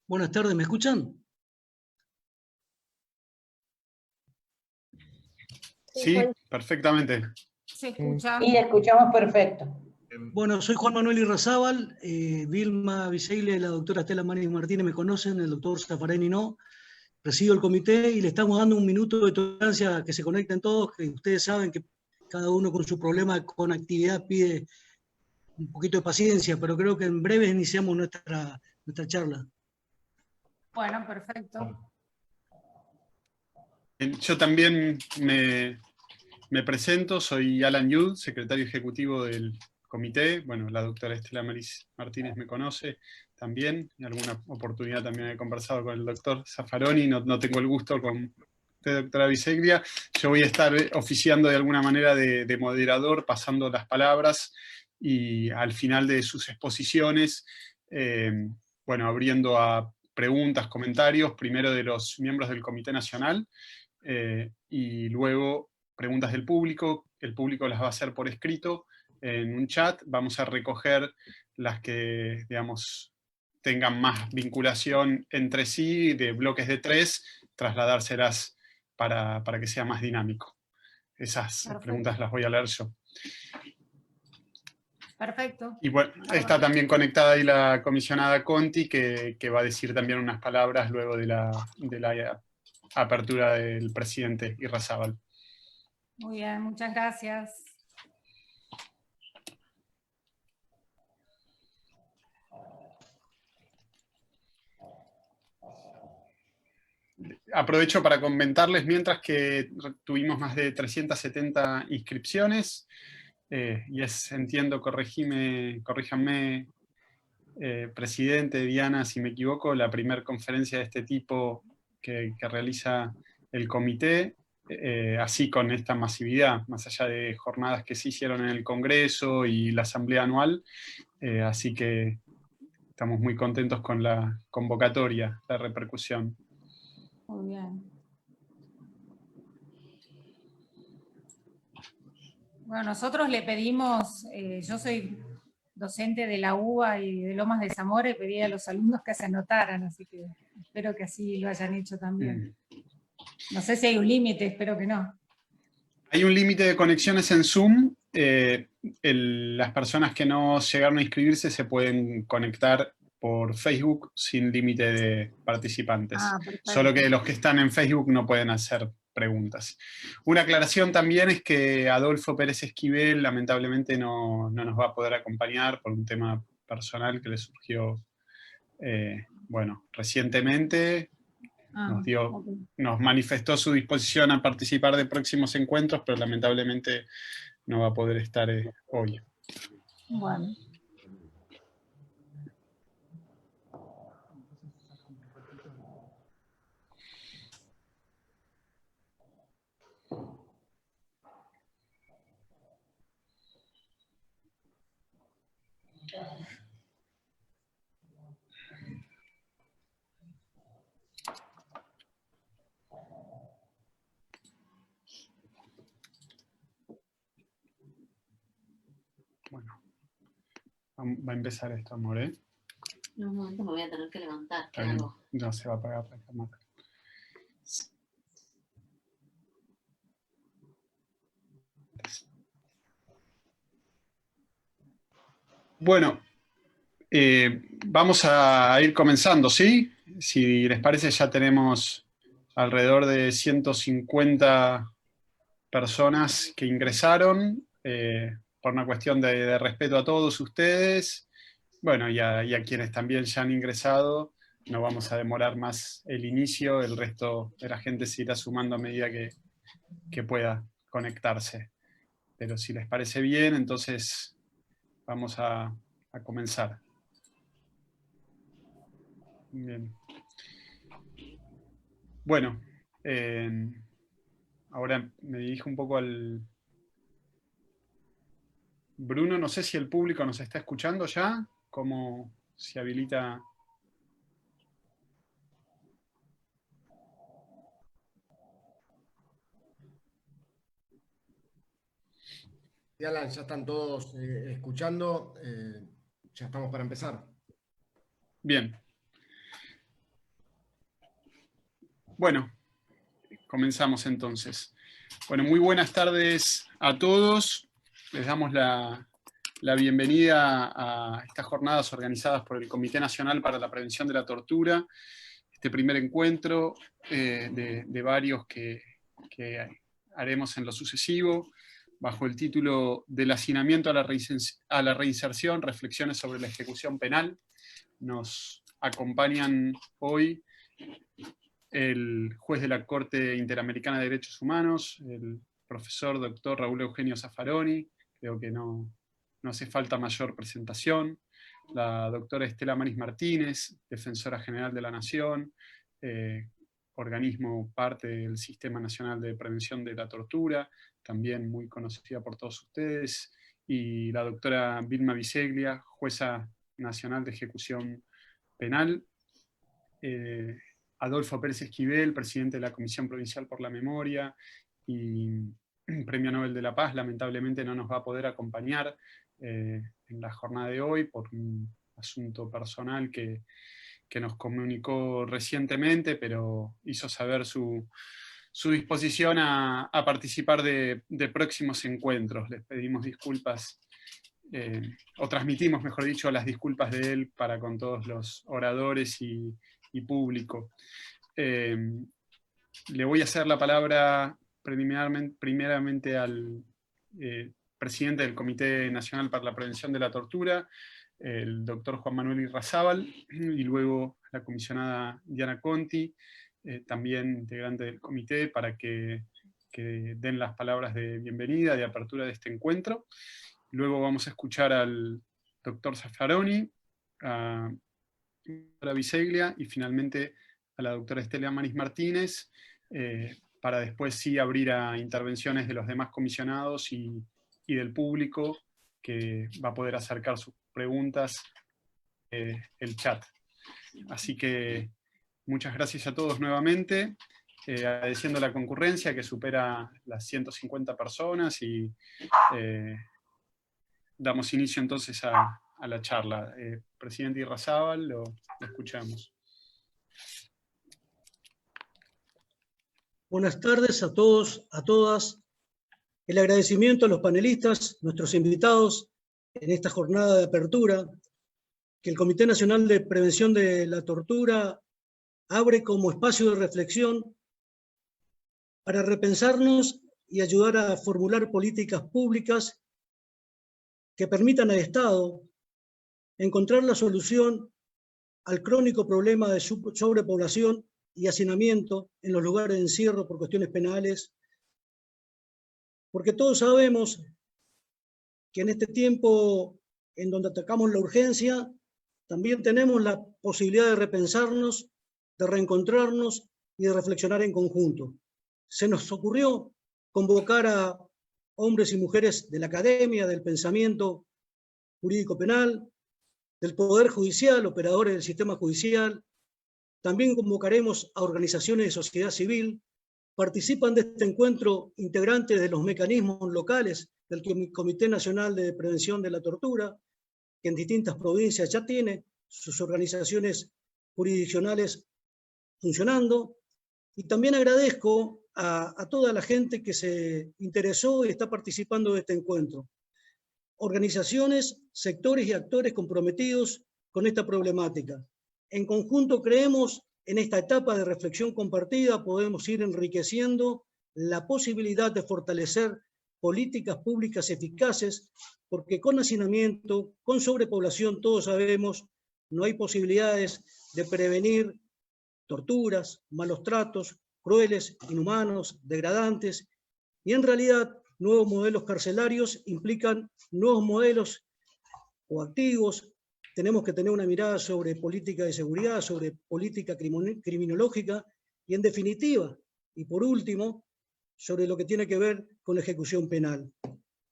Buenas tardes, ¿me escuchan? Sí, perfectamente. Se escucha. Y escuchamos perfecto. Bueno, soy Juan Manuel Irrazábal, Vilma Viseile y la doctora Estela Maris Martínez me conocen, el doctor Zaffareni no. Presido el comité y le estamos dando un minuto de tolerancia a que se conecten todos, que ustedes saben que cada uno con su problema con actividad pide un poquito de paciencia, pero creo que en breve iniciamos nuestra charla. Bueno, perfecto. Yo también me presento, soy Alan Yud, secretario ejecutivo del comité. Bueno, la doctora Estela Maris Martínez me conoce también. En alguna oportunidad también he conversado con el doctor Zaffaroni, no tengo el gusto con usted, doctora Biseglia. Yo voy a estar oficiando de alguna manera de moderador, pasando las palabras, y al final de sus exposiciones, bueno, abriendo a preguntas, comentarios, primero de los miembros del Comité Nacional, y luego preguntas del público. El público las va a hacer por escrito en un chat. Vamos a recoger las que, digamos, tengan más vinculación entre sí, de bloques de 3, trasladárselas para que sea más dinámico. Esas Perfecto. preguntas las voy a leer yo. Perfecto. Y bueno, está también conectada ahí la comisionada Conti, que va a decir también unas palabras luego de la apertura del presidente Irrazábal. Muy bien, muchas gracias. Aprovecho para comentarles, mientras que tuvimos más de 370 inscripciones, y entiendo, corríjanme, presidente, Diana, si me equivoco, la primera conferencia de este tipo que realiza el comité, así con esta masividad, más allá de jornadas que se hicieron en el Congreso y la Asamblea Anual, así que estamos muy contentos con la convocatoria, la repercusión. Muy bien. Bueno, nosotros le pedimos, yo soy docente de la UBA y de Lomas de Zamora, y pedí a los alumnos que se anotaran, así que espero que así lo hayan hecho también. No sé si hay un límite, espero que no. Hay un límite de conexiones en Zoom. Las personas que no llegaron a inscribirse se pueden conectar por Facebook sin límite de participantes. Perfecto. Solo que los que están en Facebook no pueden hacer preguntas. Una aclaración también es que Adolfo Pérez Esquivel lamentablemente no nos va a poder acompañar por un tema personal que le surgió, bueno, recientemente. Nos manifestó su disposición a participar de próximos encuentros, pero lamentablemente no va a poder estar hoy. Bueno. Bueno, va a empezar esto, amor, ¿eh? En un momento me voy a tener que levantar. Está bien. No se va a apagar la cámara. Bueno, vamos a ir comenzando, ¿sí? Si les parece, ya tenemos alrededor de 150 personas que ingresaron, por una cuestión de respeto a todos ustedes, bueno, y a quienes también ya han ingresado. No vamos a demorar más el inicio, el resto de la gente se irá sumando a medida que pueda conectarse. Pero si les parece bien, entonces vamos a comenzar. Bien. Bueno, ahora me dirijo un poco al... Bruno, no sé si el público nos está escuchando ya, cómo se habilita... Alan, ya están todos escuchando, ya estamos para empezar. Bien. Bueno, comenzamos entonces. Bueno, muy buenas tardes a todos. Les damos la bienvenida a estas jornadas organizadas por el Comité Nacional para la Prevención de la Tortura, este primer encuentro de varios que haremos en lo sucesivo, bajo el título Del hacinamiento a la reinserción, reflexiones sobre la ejecución penal. Nos acompañan hoy el juez de la Corte Interamericana de Derechos Humanos, el profesor doctor Raúl Eugenio Zaffaroni, creo que no hace falta mayor presentación, la doctora Estela Maris Martínez, defensora general de la Nación, organismo parte del Sistema Nacional de Prevención de la Tortura, también muy conocida por todos ustedes, y la doctora Vilma Biseglia, jueza nacional de ejecución penal, Adolfo Pérez Esquivel, presidente de la Comisión Provincial por la Memoria y Premio Nobel de la Paz, lamentablemente no nos va a poder acompañar en la jornada de hoy por un asunto personal que nos comunicó recientemente, pero hizo saber su disposición a participar de próximos encuentros. Les pedimos disculpas, o transmitimos, mejor dicho, las disculpas de él para con todos los oradores y público. Le voy a hacer la palabra primeramente al presidente del Comité Nacional para la Prevención de la Tortura, el doctor Juan Manuel Irrazábal, y luego la comisionada Diana Conti, también integrante del comité, para que den las palabras de bienvenida, de apertura de este encuentro. Luego vamos a escuchar al doctor Zaffaroni, a la Biseglia y finalmente a la doctora Estela Maris Martínez, para después sí abrir a intervenciones de los demás comisionados y del público, que va a poder acercar sus preguntas el chat. Así que muchas gracias a todos nuevamente, agradeciendo la concurrencia que supera las 150 personas y damos inicio entonces a la charla. Presidente Irrazábal, lo escuchamos. Buenas tardes a todos, a todas. El agradecimiento a los panelistas, nuestros invitados en esta jornada de apertura, que el Comité Nacional de Prevención de la Tortura abre como espacio de reflexión para repensarnos y ayudar a formular políticas públicas que permitan al Estado encontrar la solución al crónico problema de sobrepoblación y hacinamiento en los lugares de encierro por cuestiones penales, porque todos sabemos que en este tiempo en donde atacamos la urgencia, también tenemos la posibilidad de repensarnos, de reencontrarnos y de reflexionar en conjunto. Se nos ocurrió convocar a hombres y mujeres de la academia, del pensamiento jurídico penal, del Poder Judicial, operadores del sistema judicial. También convocaremos a organizaciones de sociedad civil. Participan de este encuentro integrantes de los mecanismos locales del Comité Nacional de Prevención de la Tortura, que en distintas provincias ya tiene sus organizaciones jurisdiccionales funcionando. Y también agradezco a toda la gente que se interesó y está participando de este encuentro. Organizaciones, sectores y actores comprometidos con esta problemática. En conjunto creemos en esta etapa de reflexión compartida podemos ir enriqueciendo la posibilidad de fortalecer políticas públicas eficaces, porque con hacinamiento, con sobrepoblación, todos sabemos, no hay posibilidades de prevenir torturas, malos tratos, crueles, inhumanos, degradantes, y en realidad nuevos modelos carcelarios implican nuevos modelos coactivos. Tenemos que tener una mirada sobre política de seguridad, sobre política criminológica y en definitiva, y por último, sobre lo que tiene que ver con la ejecución penal.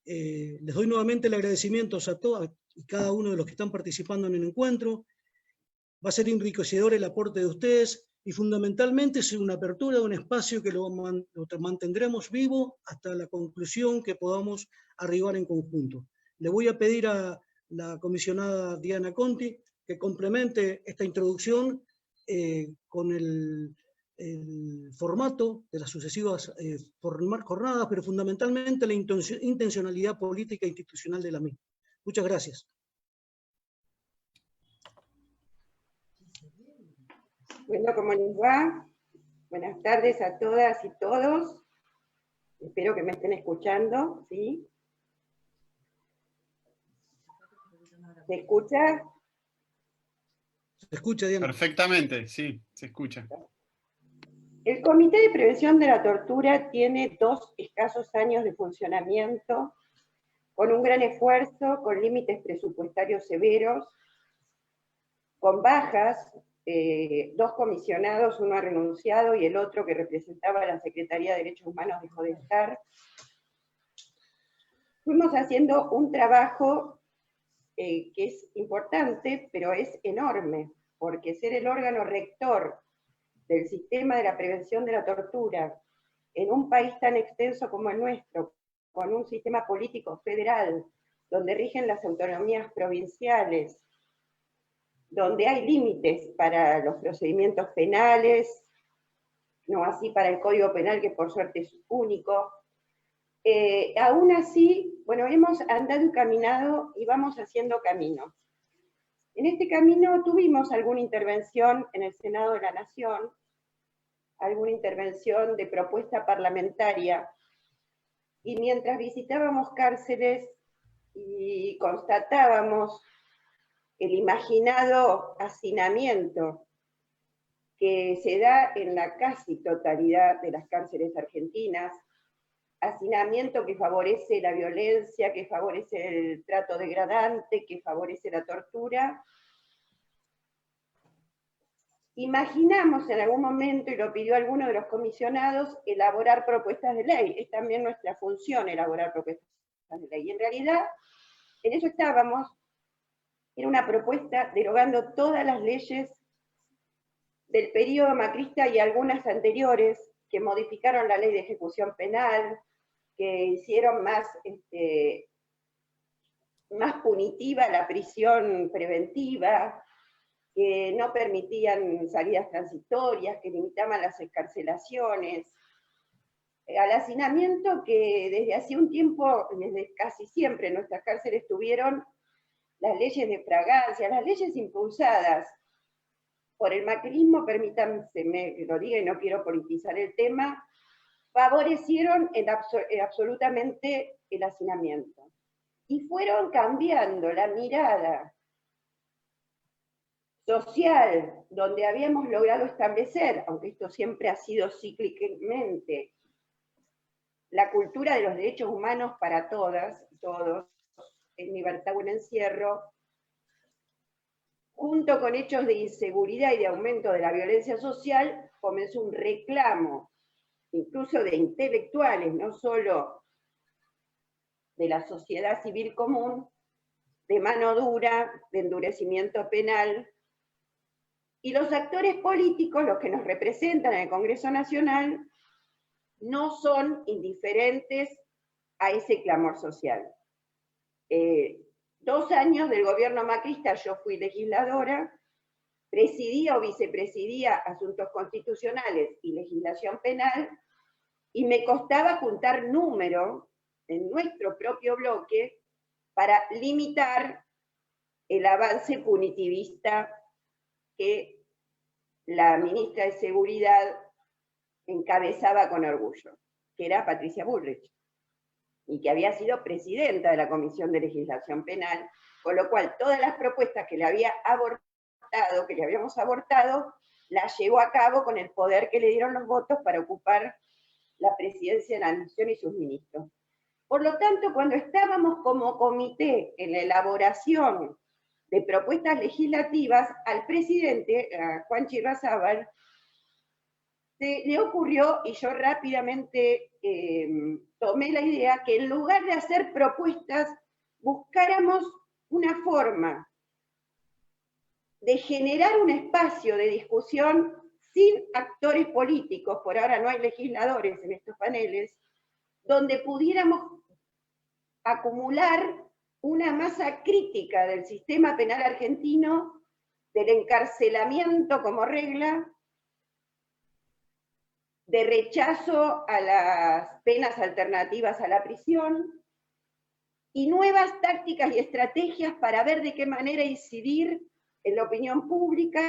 Les doy nuevamente el agradecimiento a todos y cada uno de los que están participando en el encuentro. Va a ser enriquecedor el aporte de ustedes y fundamentalmente es una apertura de un espacio que lo mantendremos vivo hasta la conclusión que podamos arribar en conjunto. Le voy a pedir a la comisionada Diana Conti que complemente esta introducción con el formato de las sucesivas jornadas, pero fundamentalmente la intencionalidad política e institucional de la misma. Muchas gracias. Bueno, ¿cómo les va? Buenas tardes a todas y todos. Espero que me estén escuchando, ¿sí? ¿Se escucha? ¿Se escucha, Diana? Perfectamente, sí, se escucha. El Comité de Prevención de la Tortura tiene 2 escasos años de funcionamiento, con un gran esfuerzo, con límites presupuestarios severos, con bajas, 2 comisionados, uno ha renunciado y el otro que representaba a la Secretaría de Derechos Humanos dejó de estar. Fuimos haciendo un trabajo que es importante, pero es enorme, porque ser el órgano rector del sistema de la prevención de la tortura en un país tan extenso como el nuestro, con un sistema político federal, donde rigen las autonomías provinciales, donde hay límites para los procedimientos penales, no así para el Código Penal, que por suerte es único. Aún así, bueno, hemos andado y caminado y vamos haciendo camino. En este camino tuvimos alguna intervención en el Senado de la Nación, alguna intervención de propuesta parlamentaria, y mientras visitábamos cárceles y constatábamos el imaginado hacinamiento que se da en la casi totalidad de las cárceles argentinas, hacinamiento que favorece la violencia, que favorece el trato degradante, que favorece la tortura. Imaginamos en algún momento, y lo pidió alguno de los comisionados, elaborar propuestas de ley. Es también nuestra función elaborar propuestas de ley. Y en realidad, en eso estábamos. Era una propuesta derogando todas las leyes del periodo macrista y algunas anteriores, que modificaron la ley de ejecución penal, que hicieron más punitiva la prisión preventiva, que no permitían salidas transitorias, que limitaban las excarcelaciones, al hacinamiento que desde hace un tiempo, desde casi siempre en nuestras cárceles tuvieron las leyes de fragancia, las leyes impulsadas por el macrismo, permítanme que lo diga y no quiero politizar el tema, favorecieron absolutamente el hacinamiento. Y fueron cambiando la mirada social, donde habíamos logrado establecer, aunque esto siempre ha sido cíclicamente, la cultura de los derechos humanos para todas y todos, en libertad o en encierro, junto con hechos de inseguridad y de aumento de la violencia social, comenzó un reclamo, incluso de intelectuales, no solo de la sociedad civil común, de mano dura, de endurecimiento penal, y los actores políticos, los que nos representan en el Congreso Nacional, no son indiferentes a ese clamor social. 2 años del gobierno macrista yo fui legisladora, presidía o vicepresidía asuntos constitucionales y legislación penal, y me costaba juntar número en nuestro propio bloque para limitar el avance punitivista que la ministra de Seguridad encabezaba con orgullo, que era Patricia Bullrich, y que había sido presidenta de la Comisión de Legislación Penal, con lo cual todas las propuestas que le habíamos abortado, las llevó a cabo con el poder que le dieron los votos para ocupar la presidencia de la Nación y sus ministros. Por lo tanto, cuando estábamos como comité en la elaboración de propuestas legislativas, al presidente, a Juanchi Irrazábal, se le ocurrió, y yo rápidamente tomé la idea, que en lugar de hacer propuestas, buscáramos una forma de generar un espacio de discusión sin actores políticos, por ahora no hay legisladores en estos paneles, donde pudiéramos acumular una masa crítica del sistema penal argentino, del encarcelamiento como regla, de rechazo a las penas alternativas a la prisión, y nuevas tácticas y estrategias para ver de qué manera incidir en la opinión pública,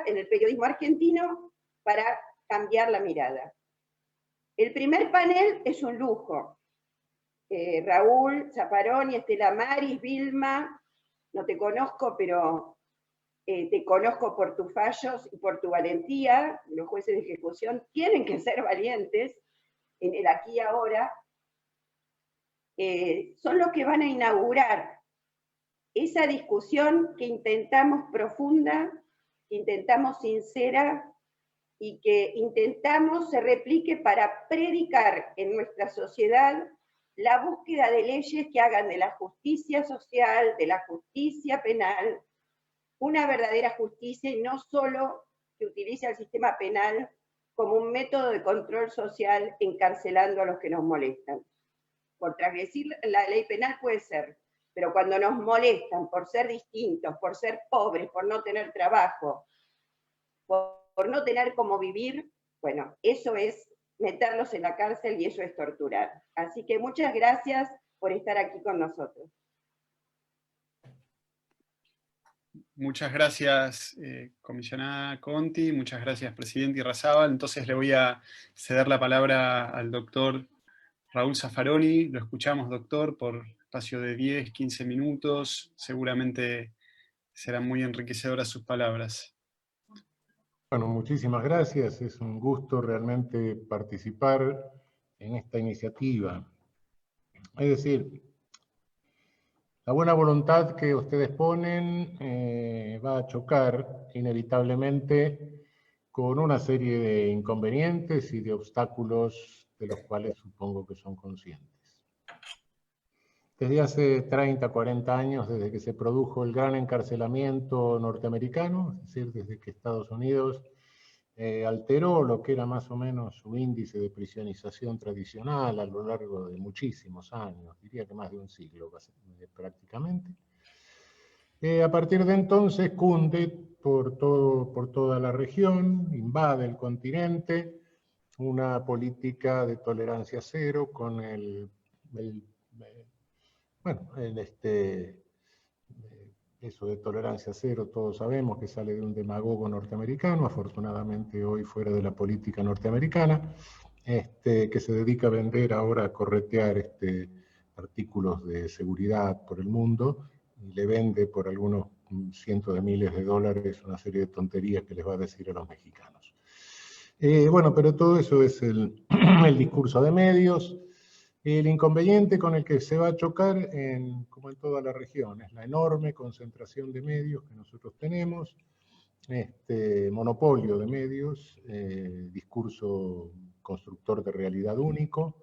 en el periodismo argentino, para cambiar la mirada. El primer panel es un lujo. Raúl Zaffaroni, Estela Maris, Vilma, no te conozco, pero te conozco por tus fallos y por tu valentía. Los jueces de ejecución tienen que ser valientes en el aquí y ahora. Son los que van a inaugurar esa discusión que intentamos profunda, que intentamos sincera y que intentamos se replique para predicar en nuestra sociedad la búsqueda de leyes que hagan de la justicia social, de la justicia penal, una verdadera justicia y no solo que utilice el sistema penal como un método de control social encarcelando a los que nos molestan. Por transgredir la ley penal puede ser, pero cuando nos molestan por ser distintos, por ser pobres, por no tener trabajo, por no tener cómo vivir, bueno, eso es meterlos en la cárcel y eso es torturar. Así que muchas gracias por estar aquí con nosotros. Muchas gracias, comisionada Conti, muchas gracias, presidente Irrazábal. Entonces le voy a ceder la palabra al doctor Raúl Zaffaroni. Lo escuchamos, doctor, por espacio de 10, 15 minutos. Seguramente serán muy enriquecedoras sus palabras. Bueno, muchísimas gracias. Es un gusto realmente participar en esta iniciativa. Es decir, la buena voluntad que ustedes ponen va a chocar inevitablemente con una serie de inconvenientes y de obstáculos de los cuales supongo que son conscientes. Desde hace 30, 40 años, desde que se produjo el gran encarcelamiento norteamericano, es decir, desde que Estados Unidos alteró lo que era más o menos su índice de prisionización tradicional a lo largo de muchísimos años, diría que más de un siglo prácticamente. A partir de entonces cunde por toda la región, invade el continente, una política de tolerancia cero con eso de tolerancia cero, todos sabemos que sale de un demagogo norteamericano, afortunadamente hoy fuera de la política norteamericana, que se dedica a vender ahora, a corretear artículos de seguridad por el mundo, y le vende por algunos cientos de miles de dólares una serie de tonterías que les va a decir a los mexicanos. Bueno, pero todo eso es el discurso de medios. El inconveniente con el que se va a chocar, como en toda la región, es la enorme concentración de medios que nosotros tenemos, monopolio de medios, discurso constructor de realidad único,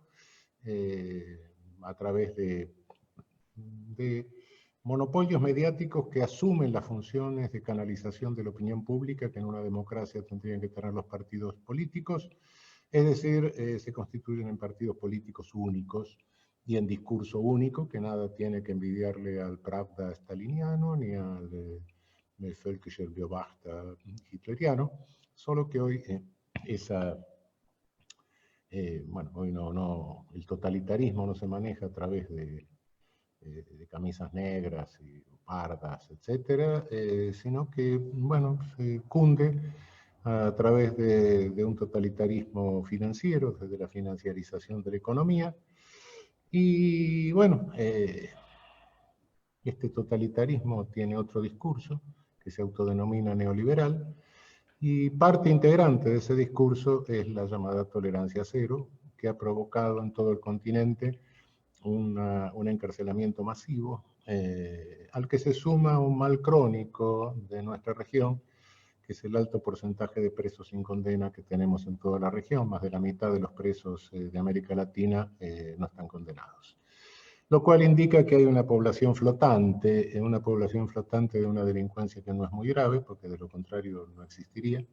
a través de monopolios mediáticos que asumen las funciones de canalización de la opinión pública que en una democracia tendrían que tener los partidos políticos. Es decir, se constituyen en partidos políticos únicos y en discurso único, que nada tiene que envidiarle al Pravda staliniano ni al Völkischer Beobachter hitleriano, solo que hoy hoy no, el totalitarismo no se maneja a través de camisas negras y pardas, etcétera, sino que, bueno, se cunde a través de un totalitarismo financiero, desde la financiarización de la economía. Y bueno, este totalitarismo tiene otro discurso que se autodenomina neoliberal, y parte integrante de ese discurso es la llamada tolerancia cero, que ha provocado en todo el continente un encarcelamiento masivo, al que se suma un mal crónico de nuestra región, que es el alto porcentaje de presos sin condena que tenemos en toda la región. Más de la mitad de los presos de América Latina no están condenados. Lo cual indica que hay una población flotante de una delincuencia que no es muy grave, porque de lo contrario no existiría.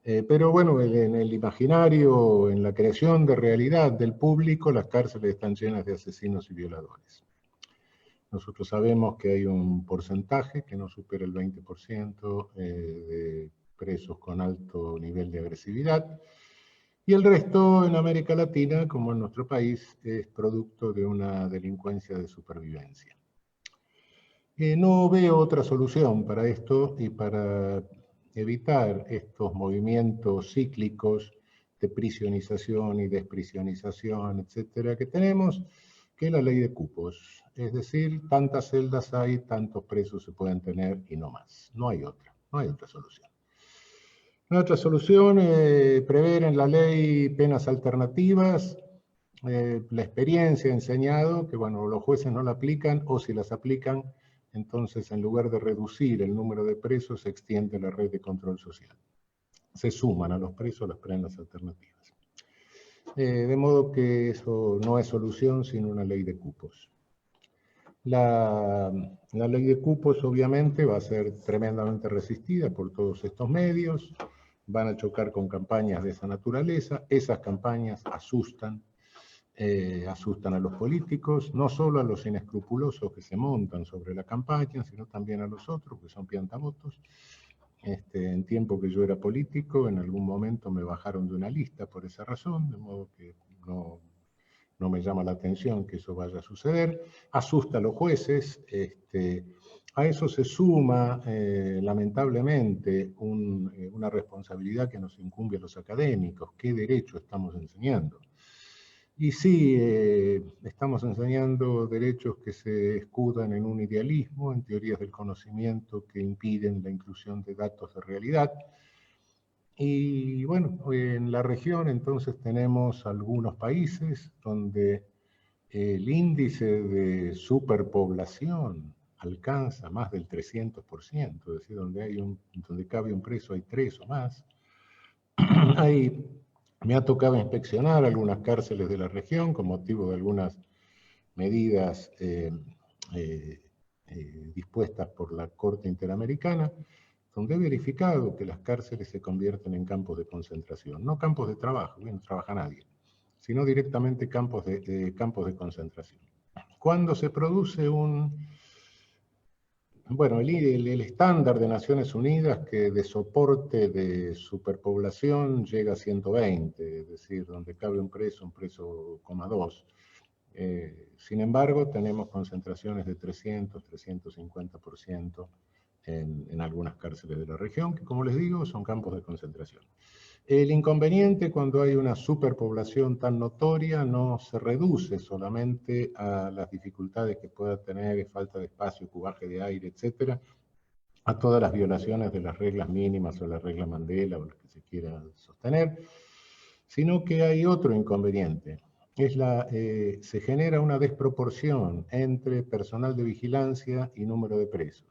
Pero bueno, en el imaginario, en la creación de realidad del público, las cárceles están llenas de asesinos y violadores. Nosotros sabemos que hay un porcentaje que no supera el 20% de presos con alto nivel de agresividad, Y el resto en América Latina, como en nuestro país, es producto de una delincuencia de supervivencia. No veo otra solución para esto y para evitar estos movimientos cíclicos de prisionización y desprisionización, etcétera, que tenemos, que la ley de cupos. Es decir, tantas celdas hay, tantos presos se pueden tener y no más. No hay otra solución. No hay otra solución, prever en la ley penas alternativas. La experiencia ha enseñado que, bueno, los jueces no la aplican, o si las aplican, entonces en lugar de reducir el número de presos, se extiende la red de control social. Se suman a los presos las penas alternativas. De modo que eso no es solución, sino una ley de cupos. La ley de cupos, obviamente, va a ser tremendamente resistida por todos estos medios, van a chocar con campañas de esa naturaleza. Esas campañas asustan a los políticos, no solo a los inescrupulosos que se montan sobre la campaña, sino también a los otros, que son piantavotos. En tiempo que yo era político, en algún momento me bajaron de una lista por esa razón, de modo que no me llama la atención que eso vaya a suceder. Asusta a los jueces. A eso se suma, lamentablemente, una responsabilidad que nos incumbe a los académicos. ¿Qué derecho estamos enseñando? Y sí, estamos enseñando derechos que se escudan en un idealismo, en teorías del conocimiento que impiden la inclusión de datos de realidad. Y bueno, en la región entonces tenemos algunos países donde el índice de superpoblación alcanza más del 300%, es decir, donde cabe un preso hay 3 o más. Me ha tocado inspeccionar algunas cárceles de la región con motivo de algunas medidas dispuestas por la Corte Interamericana, donde he verificado que las cárceles se convierten en campos de concentración, no campos de trabajo, no trabaja nadie, sino directamente campos de concentración. Cuando se produce el estándar de Naciones Unidas que de soporte de superpoblación llega a 120, es decir, donde cabe un preso, 2. Sin embargo, tenemos concentraciones de 300, 350% en algunas cárceles de la región, que como les digo, son campos de concentración. El inconveniente cuando hay una superpoblación tan notoria no se reduce solamente a las dificultades que pueda tener, falta de espacio, cubaje de aire, etcétera, a todas las violaciones de las reglas mínimas o la regla Mandela o las que se quiera sostener, sino que hay otro inconveniente. Se genera una desproporción entre personal de vigilancia y número de presos.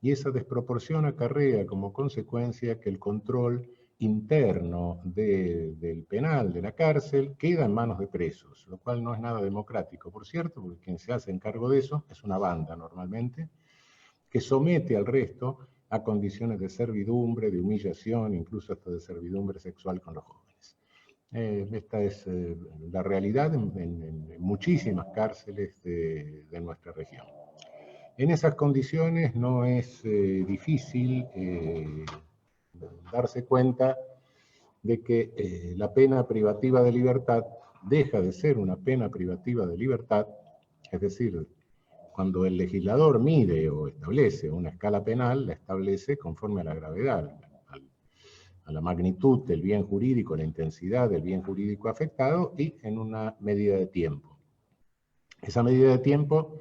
Y esa desproporción acarrea como consecuencia que el control interno del penal, de la cárcel, queda en manos de presos, lo cual no es nada democrático, por cierto, porque quien se hace encargo de eso es una banda normalmente, que somete al resto a condiciones de servidumbre, de humillación, incluso hasta de servidumbre sexual con los jóvenes. Esta es la realidad en muchísimas cárceles de nuestra región. En esas condiciones no es difícil darse cuenta de que la pena privativa de libertad deja de ser una pena privativa de libertad, es decir, cuando el legislador mide o establece una escala penal, la establece conforme a la gravedad, a la magnitud del bien jurídico, la intensidad del bien jurídico afectado y en una medida de tiempo. Esa medida de tiempo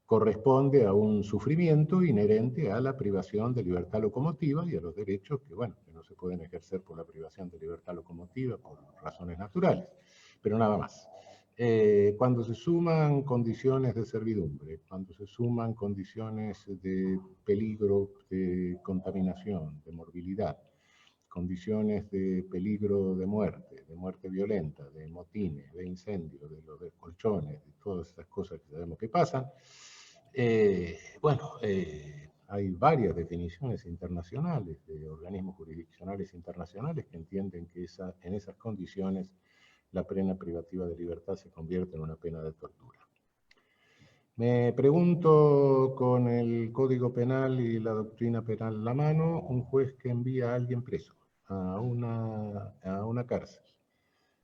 corresponde a un sufrimiento inherente a la privación de libertad locomotiva y a los derechos que no se pueden ejercer por la privación de libertad locomotiva por razones naturales, pero nada más. Cuando se suman condiciones de servidumbre, cuando se suman condiciones de peligro de contaminación, de morbilidad, condiciones de peligro de muerte violenta, de motines, de incendios, de los descolchones, de todas esas cosas que sabemos que pasan, hay varias definiciones internacionales de organismos jurisdiccionales internacionales que entienden que en esas condiciones la pena privativa de libertad se convierte en una pena de tortura. Me pregunto, con el Código Penal y la doctrina penal en la mano, un juez que envía a alguien preso a una cárcel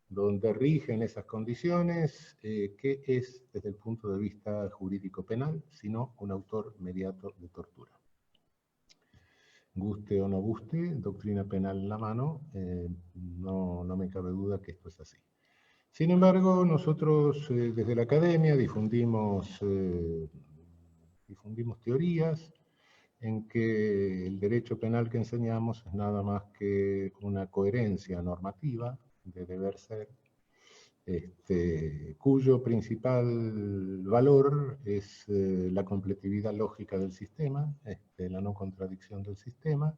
donde rigen esas condiciones, ¿qué es desde el punto de vista jurídico penal, sino un autor inmediato de tortura? Guste o no guste, doctrina penal en la mano, no me cabe duda que esto es así. Sin embargo, nosotros desde la academia difundimos teorías en que el derecho penal que enseñamos es nada más que una coherencia normativa de deber ser, cuyo principal valor es la completividad lógica del sistema, la no contradicción del sistema,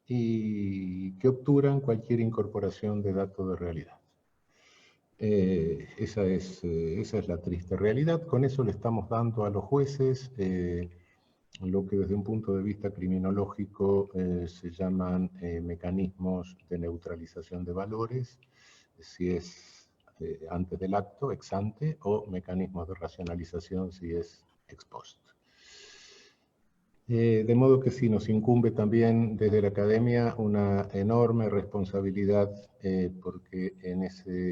y que obturan cualquier incorporación de datos de realidad. Esa es la triste realidad. Con eso le estamos dando a los jueces lo que desde un punto de vista criminológico se llaman mecanismos de neutralización de valores, si es antes del acto, ex ante, o mecanismos de racionalización si es ex post. De modo que sí, nos incumbe también desde la academia una enorme responsabilidad porque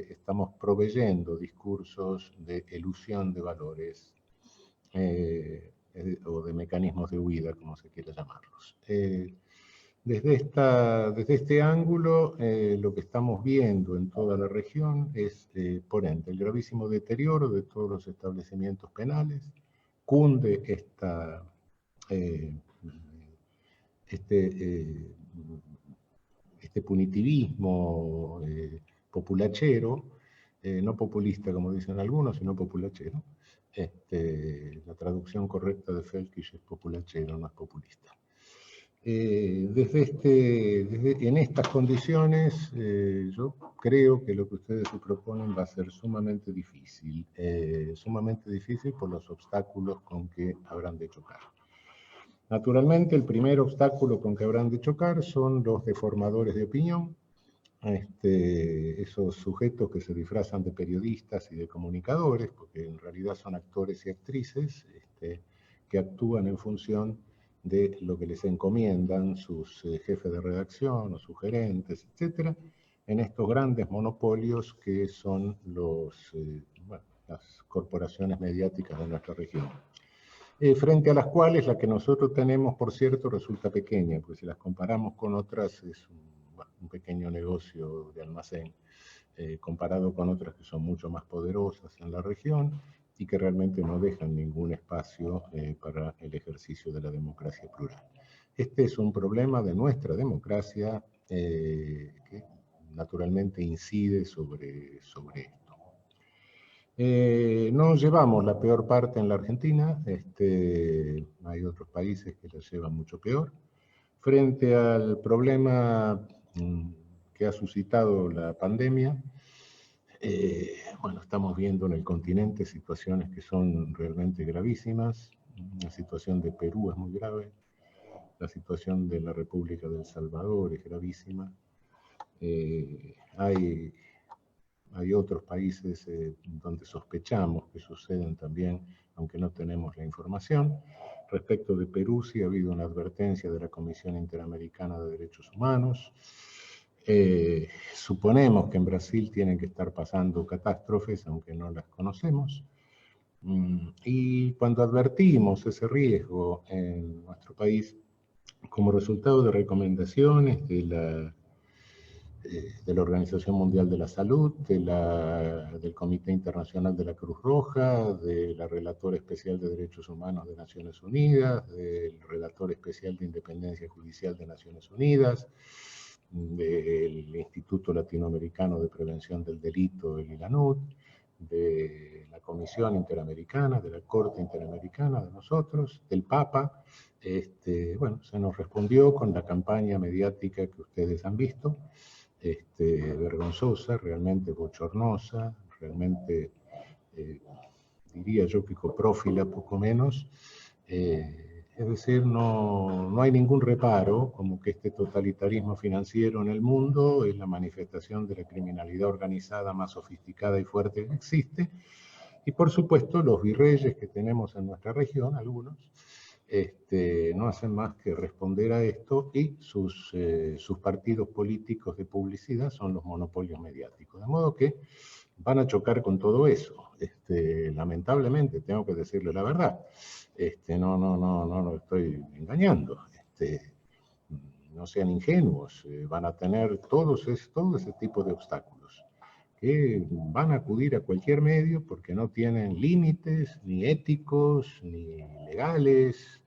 estamos proveyendo discursos de elusión de valores o de mecanismos de huida, como se quiera llamarlos. Desde este ángulo, lo que estamos viendo en toda la región es, por ende, el gravísimo deterioro de todos los establecimientos penales, cunde este punitivismo populachero, no populista como dicen algunos, sino populachero. La traducción correcta de Felkish es populachero, no es populista. En estas condiciones, yo creo que lo que ustedes se proponen va a ser sumamente difícil por los obstáculos con que habrán de chocar. Naturalmente, el primer obstáculo con que habrán de chocar son los deformadores de opinión, esos sujetos que se disfrazan de periodistas y de comunicadores, porque en realidad son actores y actrices que actúan en función de lo que les encomiendan sus jefes de redacción o sus gerentes, etcétera, en estos grandes monopolios que son las corporaciones mediáticas de nuestra región. Frente a las cuales la que nosotros tenemos, por cierto, resulta pequeña, pues si las comparamos con otras es un pequeño negocio de almacén, comparado con otras que son mucho más poderosas en la región y que realmente no dejan ningún espacio para el ejercicio de la democracia plural. Este es un problema de nuestra democracia que naturalmente incide sobre esto. No llevamos la peor parte en la Argentina, hay otros países que la llevan mucho peor. Frente al problema que ha suscitado la pandemia, estamos viendo en el continente situaciones que son realmente gravísimas. La situación de Perú es muy grave, la situación de la República de El Salvador es gravísima. Hay otros países donde sospechamos que suceden también, aunque no tenemos la información. Respecto de Perú, sí ha habido una advertencia de la Comisión Interamericana de Derechos Humanos. Suponemos que en Brasil tienen que estar pasando catástrofes, aunque no las conocemos. Y cuando advertimos ese riesgo en nuestro país, como resultado de recomendaciones de la Organización Mundial de la Salud, del Comité Internacional de la Cruz Roja, de la Relatora Especial de Derechos Humanos de Naciones Unidas, del Relator Especial de Independencia Judicial de Naciones Unidas, del Instituto Latinoamericano de Prevención del Delito, el ILANUD, de la Comisión Interamericana, de la Corte Interamericana, de nosotros, del Papa. Se nos respondió con la campaña mediática que ustedes han visto, vergonzosa, realmente bochornosa, realmente, diría yo que coprófila, poco menos. Es decir, no hay ningún reparo, como que este totalitarismo financiero en el mundo es la manifestación de la criminalidad organizada más sofisticada y fuerte que existe. Y por supuesto, los virreyes que tenemos en nuestra región, algunos, no hacen más que responder a esto, y sus partidos políticos de publicidad son los monopolios mediáticos. De modo que van a chocar con todo eso. Lamentablemente, tengo que decirle la verdad. No lo estoy engañando. No sean ingenuos, van a tener todo ese tipo de obstáculos, que van a acudir a cualquier medio porque no tienen límites, ni éticos, ni legales,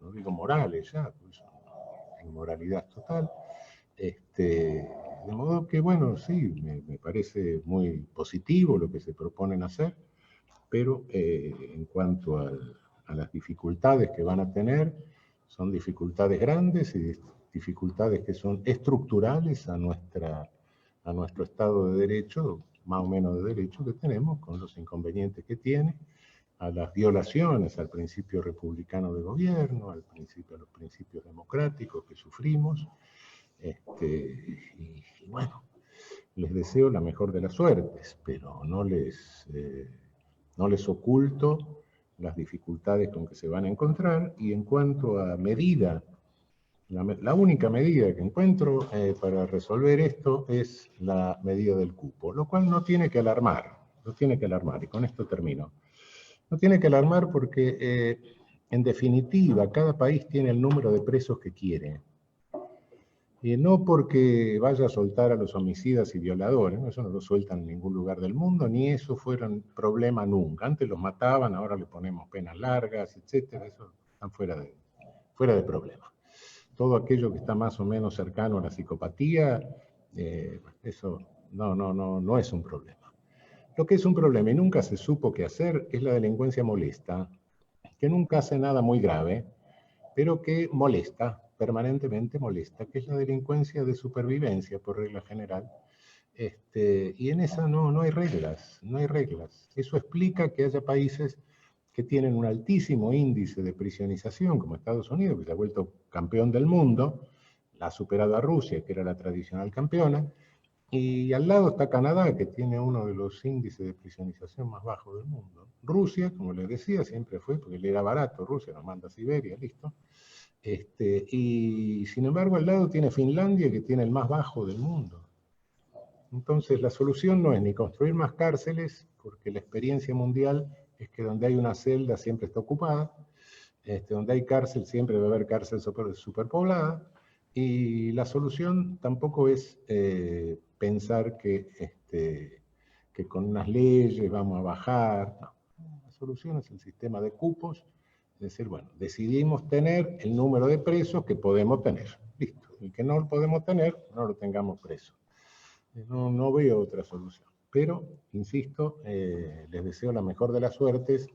no digo morales ya, pues inmoralidad total. De modo que, bueno, sí, me parece muy positivo lo que se proponen hacer, pero en cuanto a las dificultades que van a tener, son dificultades grandes y dificultades que son estructurales a nuestro Estado de Derecho, más o menos de derecho que tenemos, con los inconvenientes que tiene, a las violaciones al principio republicano de gobierno, a los principios democráticos que sufrimos. Y bueno, les deseo la mejor de las suertes, pero no les oculto las dificultades con que se van a encontrar. Y en cuanto a medida, la única medida que encuentro para resolver esto es la medida del cupo, lo cual no tiene que alarmar, y con esto termino. No tiene que alarmar porque, en definitiva, cada país tiene el número de presos que quiere. No porque vaya a soltar a los homicidas y violadores, eso no lo sueltan en ningún lugar del mundo, ni eso fuera un problema nunca. Antes los mataban, ahora le ponemos penas largas, etcétera, eso están fuera de problema. Todo aquello que está más o menos cercano a la psicopatía, eso no es un problema. Lo que es un problema y nunca se supo qué hacer es la delincuencia molesta, que nunca hace nada muy grave, pero que molesta, permanentemente molesta, que es la delincuencia de supervivencia, por regla general. Y en esa no hay reglas, no hay reglas. Eso explica que haya países que tienen un altísimo índice de prisionización, como Estados Unidos, que se ha vuelto campeón del mundo, la ha superado a Rusia, que era la tradicional campeona, y al lado está Canadá, que tiene uno de los índices de prisionización más bajos del mundo. Rusia, como les decía, siempre fue, porque le era barato, Rusia nos manda a Siberia, listo. Y sin embargo al lado tiene Finlandia, que tiene el más bajo del mundo. Entonces la solución no es ni construir más cárceles, porque la experiencia mundial es que donde hay una celda siempre está ocupada, donde hay cárcel siempre debe haber cárcel superpoblada, y la solución tampoco es pensar que con unas leyes vamos a bajar. No. La solución es el sistema de cupos, es decir, bueno, decidimos tener el número de presos que podemos tener, listo, y que no lo podemos tener, no lo tengamos preso. No veo otra solución, pero, insisto, les deseo la mejor de las suertes,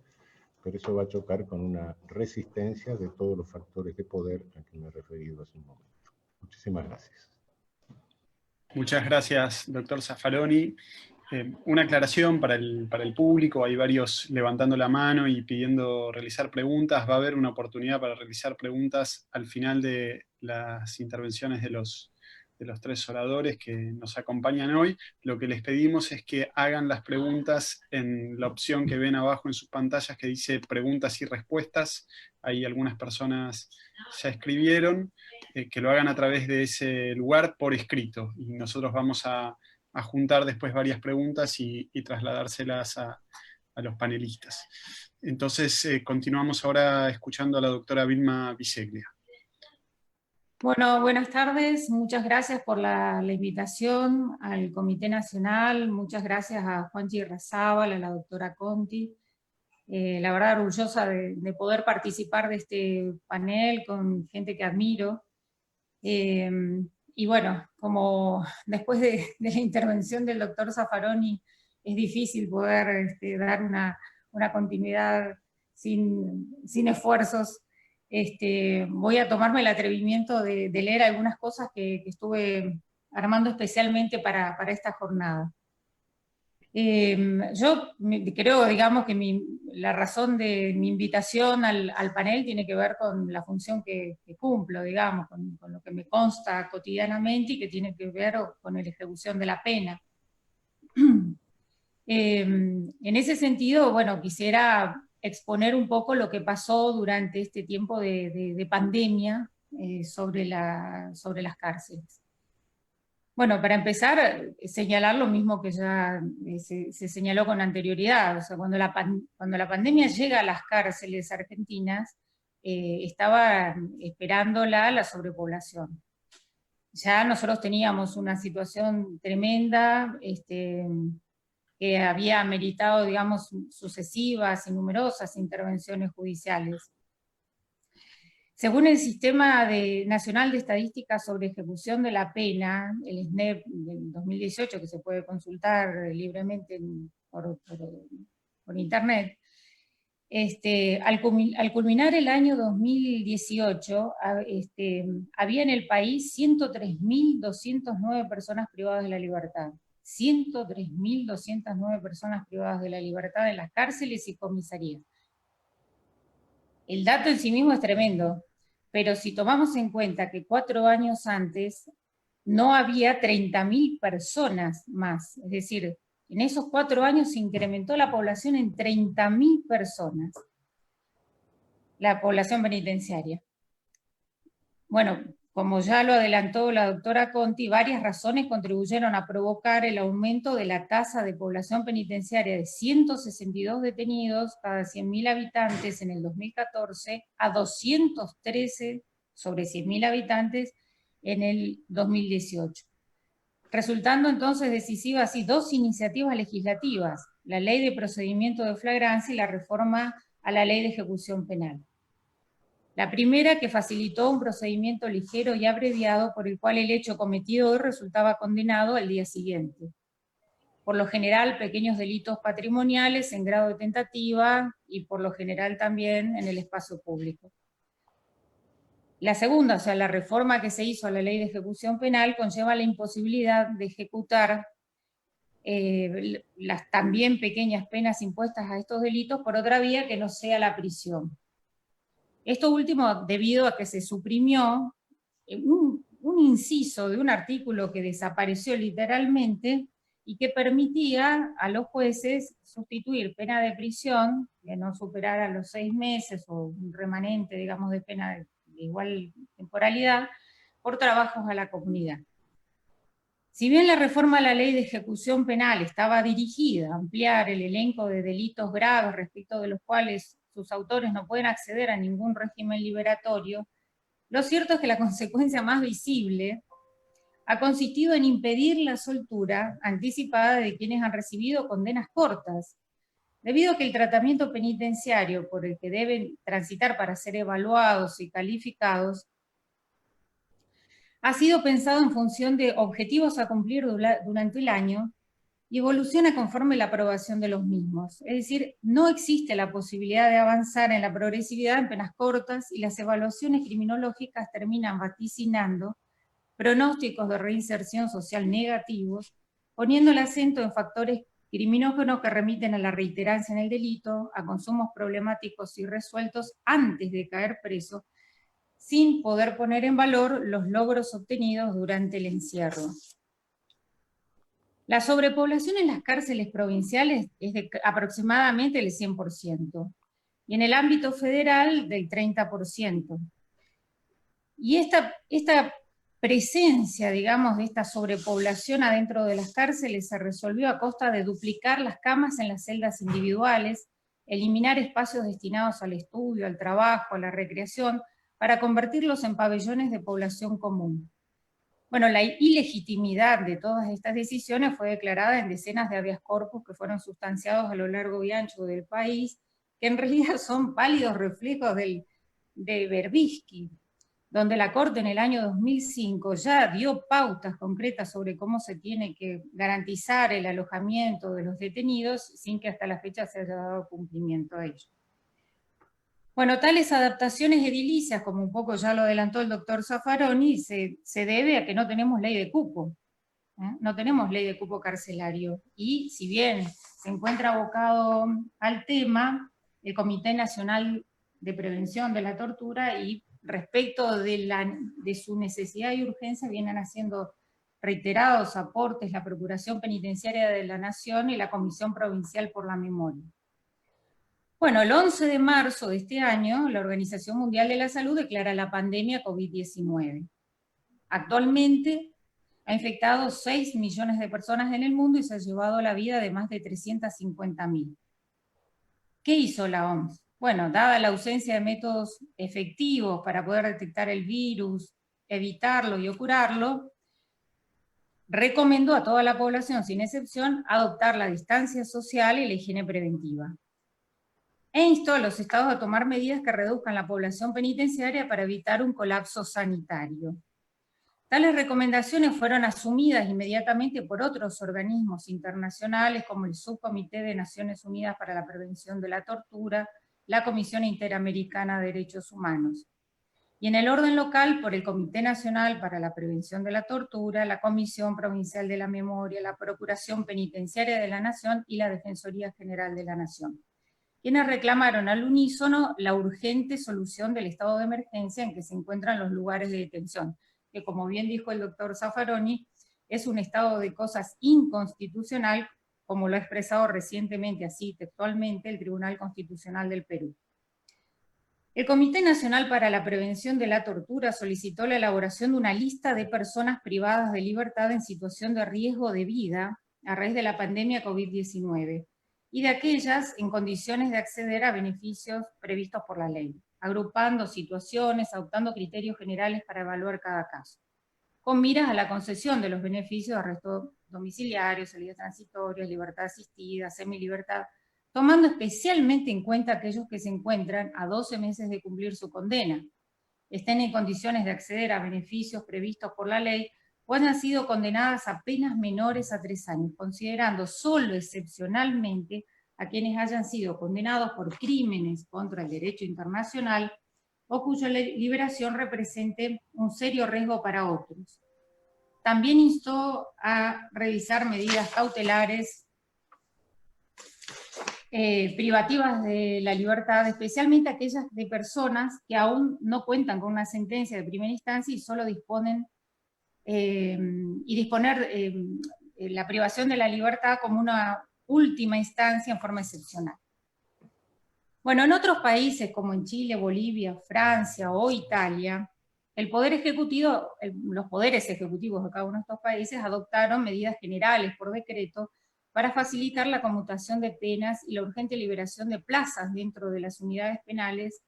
pero eso va a chocar con una resistencia de todos los factores de poder a que me he referido hace un momento. Muchísimas gracias. Muchas gracias, doctor Zaffaroni. Una aclaración para el público, hay varios levantando la mano y pidiendo realizar preguntas. Va a haber una oportunidad para realizar preguntas al final de las intervenciones de los tres oradores que nos acompañan hoy. Lo que les pedimos es que hagan las preguntas en la opción que ven abajo en sus pantallas que dice preguntas y respuestas. Ahí algunas personas ya escribieron, que lo hagan a través de ese lugar por escrito. Y nosotros vamos a juntar después varias preguntas y trasladárselas a los panelistas. Entonces, continuamos ahora escuchando a la doctora Vilma Biseglia. Bueno, buenas tardes, muchas gracias por la invitación al Comité Nacional, muchas gracias a Juanchi Irrazábal, a la doctora Conti. La verdad orgullosa de poder participar de este panel con gente que admiro. Y bueno, como después de la intervención del doctor Zaffaroni, es difícil poder dar una continuidad sin esfuerzos. Voy a tomarme el atrevimiento de leer algunas cosas que estuve armando especialmente para esta jornada. Yo creo, digamos, que la razón de mi invitación al panel tiene que ver con la función que cumplo, digamos, con lo que me consta cotidianamente y que tiene que ver con la ejecución de la pena. En ese sentido, bueno, quisiera exponer un poco lo que pasó durante este tiempo de pandemia sobre las cárceles. Bueno, para empezar, señalar lo mismo que ya se señaló con anterioridad. O sea, cuando la pandemia llega a las cárceles argentinas, estaba esperándola la sobrepoblación. Ya nosotros teníamos una situación tremenda, que había ameritado, digamos, sucesivas y numerosas intervenciones judiciales. Según el Sistema Nacional de Estadística sobre Ejecución de la Pena, el SNEP del 2018, que se puede consultar libremente por internet, al culminar el año 2018, había en el país 103.209 personas privadas de la libertad. 103.209 personas privadas de la libertad en las cárceles y comisarías. El dato en sí mismo es tremendo, pero si tomamos en cuenta que 4 años antes no había 30.000 personas más, es decir, en esos 4 años se incrementó la población en 30.000 personas, la población penitenciaria. Bueno, como ya lo adelantó la doctora Conti, varias razones contribuyeron a provocar el aumento de la tasa de población penitenciaria de 162 detenidos cada 100.000 habitantes en el 2014 a 213 sobre 100.000 habitantes en el 2018. Resultando entonces decisivas así 2 iniciativas legislativas, la Ley de Procedimiento de Flagrancia y la reforma a la Ley de Ejecución Penal. La primera, que facilitó un procedimiento ligero y abreviado por el cual el hecho cometido hoy resultaba condenado al día siguiente. Por lo general, pequeños delitos patrimoniales en grado de tentativa y por lo general también en el espacio público. La segunda, o sea, la reforma que se hizo a la Ley de Ejecución Penal conlleva la imposibilidad de ejecutar las también pequeñas penas impuestas a estos delitos por otra vía que no sea la prisión. Esto último debido a que se suprimió un inciso de un artículo que desapareció literalmente y que permitía a los jueces sustituir pena de prisión, que no superara los 6 meses o un remanente, digamos, de pena de igual temporalidad, por trabajos a la comunidad. Si bien la reforma a la Ley de Ejecución Penal estaba dirigida a ampliar el elenco de delitos graves respecto de los cuales sus autores no pueden acceder a ningún régimen liberatorio, lo cierto es que la consecuencia más visible ha consistido en impedir la soltura anticipada de quienes han recibido condenas cortas, debido a que el tratamiento penitenciario por el que deben transitar para ser evaluados y calificados ha sido pensado en función de objetivos a cumplir durante el año y evoluciona conforme la aprobación de los mismos. Es decir, no existe la posibilidad de avanzar en la progresividad en penas cortas y las evaluaciones criminológicas terminan vaticinando pronósticos de reinserción social negativos, poniendo el acento en factores criminógenos que remiten a la reiterancia en el delito, a consumos problemáticos irresueltos antes de caer preso, sin poder poner en valor los logros obtenidos durante el encierro. La sobrepoblación en las cárceles provinciales es de aproximadamente el 100%, y en el ámbito federal del 30%. Y esta presencia, digamos, de esta sobrepoblación adentro de las cárceles se resolvió a costa de duplicar las camas en las celdas individuales, eliminar espacios destinados al estudio, al trabajo, a la recreación, para convertirlos en pabellones de población común. Bueno, la ilegitimidad de todas estas decisiones fue declarada en decenas de habeas corpus que fueron sustanciados a lo largo y ancho del país, que en realidad son pálidos reflejos de Berbisky, donde la Corte en el año 2005 ya dio pautas concretas sobre cómo se tiene que garantizar el alojamiento de los detenidos sin que hasta la fecha se haya dado cumplimiento a ello. Bueno, tales adaptaciones edilicias, como un poco ya lo adelantó el doctor Zaffaroni, se debe a que no tenemos ley de cupo. No tenemos ley de cupo carcelario. Y si bien se encuentra abocado al tema, el Comité Nacional de Prevención de la Tortura y respecto de su necesidad y urgencia vienen haciendo reiterados aportes la Procuración Penitenciaria de la Nación y la Comisión Provincial por la Memoria. Bueno, el 11 de marzo de este año, la Organización Mundial de la Salud declara la pandemia COVID-19. Actualmente ha infectado 6 millones de personas en el mundo y se ha llevado la vida de más de 350.000. ¿Qué hizo la OMS? Bueno, dada la ausencia de métodos efectivos para poder detectar el virus, evitarlo y curarlo, recomendó a toda la población, sin excepción, adoptar la distancia social y la higiene preventiva. E instó a los estados a tomar medidas que reduzcan la población penitenciaria para evitar un colapso sanitario. Tales recomendaciones fueron asumidas inmediatamente por otros organismos internacionales como el Subcomité de Naciones Unidas para la Prevención de la Tortura, la Comisión Interamericana de Derechos Humanos. Y en el orden local, por el Comité Nacional para la Prevención de la Tortura, la Comisión Provincial de la Memoria, la Procuración Penitenciaria de la Nación y la Defensoría General de la Nación, quienes reclamaron al unísono la urgente solución del estado de emergencia en que se encuentran los lugares de detención, que como bien dijo el doctor Zaffaroni, es un estado de cosas inconstitucional, como lo ha expresado recientemente así textualmente el Tribunal Constitucional del Perú. El Comité Nacional para la Prevención de la Tortura solicitó la elaboración de una lista de personas privadas de libertad en situación de riesgo de vida a raíz de la pandemia COVID-19 y de aquellas en condiciones de acceder a beneficios previstos por la ley, agrupando situaciones, adoptando criterios generales para evaluar cada caso, con miras a la concesión de los beneficios de arresto domiciliario, salidas transitorias, libertad asistida, semilibertad, tomando especialmente en cuenta aquellos que se encuentran a 12 meses de cumplir su condena, estén en condiciones de acceder a beneficios previstos por la ley o hayan sido condenadas a penas menores a 3 años, considerando solo excepcionalmente a quienes hayan sido condenados por crímenes contra el derecho internacional o cuya liberación represente un serio riesgo para otros. También instó a revisar medidas cautelares privativas de la libertad, especialmente aquellas de personas que aún no cuentan con una sentencia de primera instancia y solo disponen disponer la privación de la libertad como una última instancia en forma excepcional. Bueno, en otros países como en Chile, Bolivia, Francia o Italia, el Poder Ejecutivo, los poderes ejecutivos de cada uno de estos países adoptaron medidas generales por decreto para facilitar la conmutación de penas y la urgente liberación de plazas dentro de las unidades penales.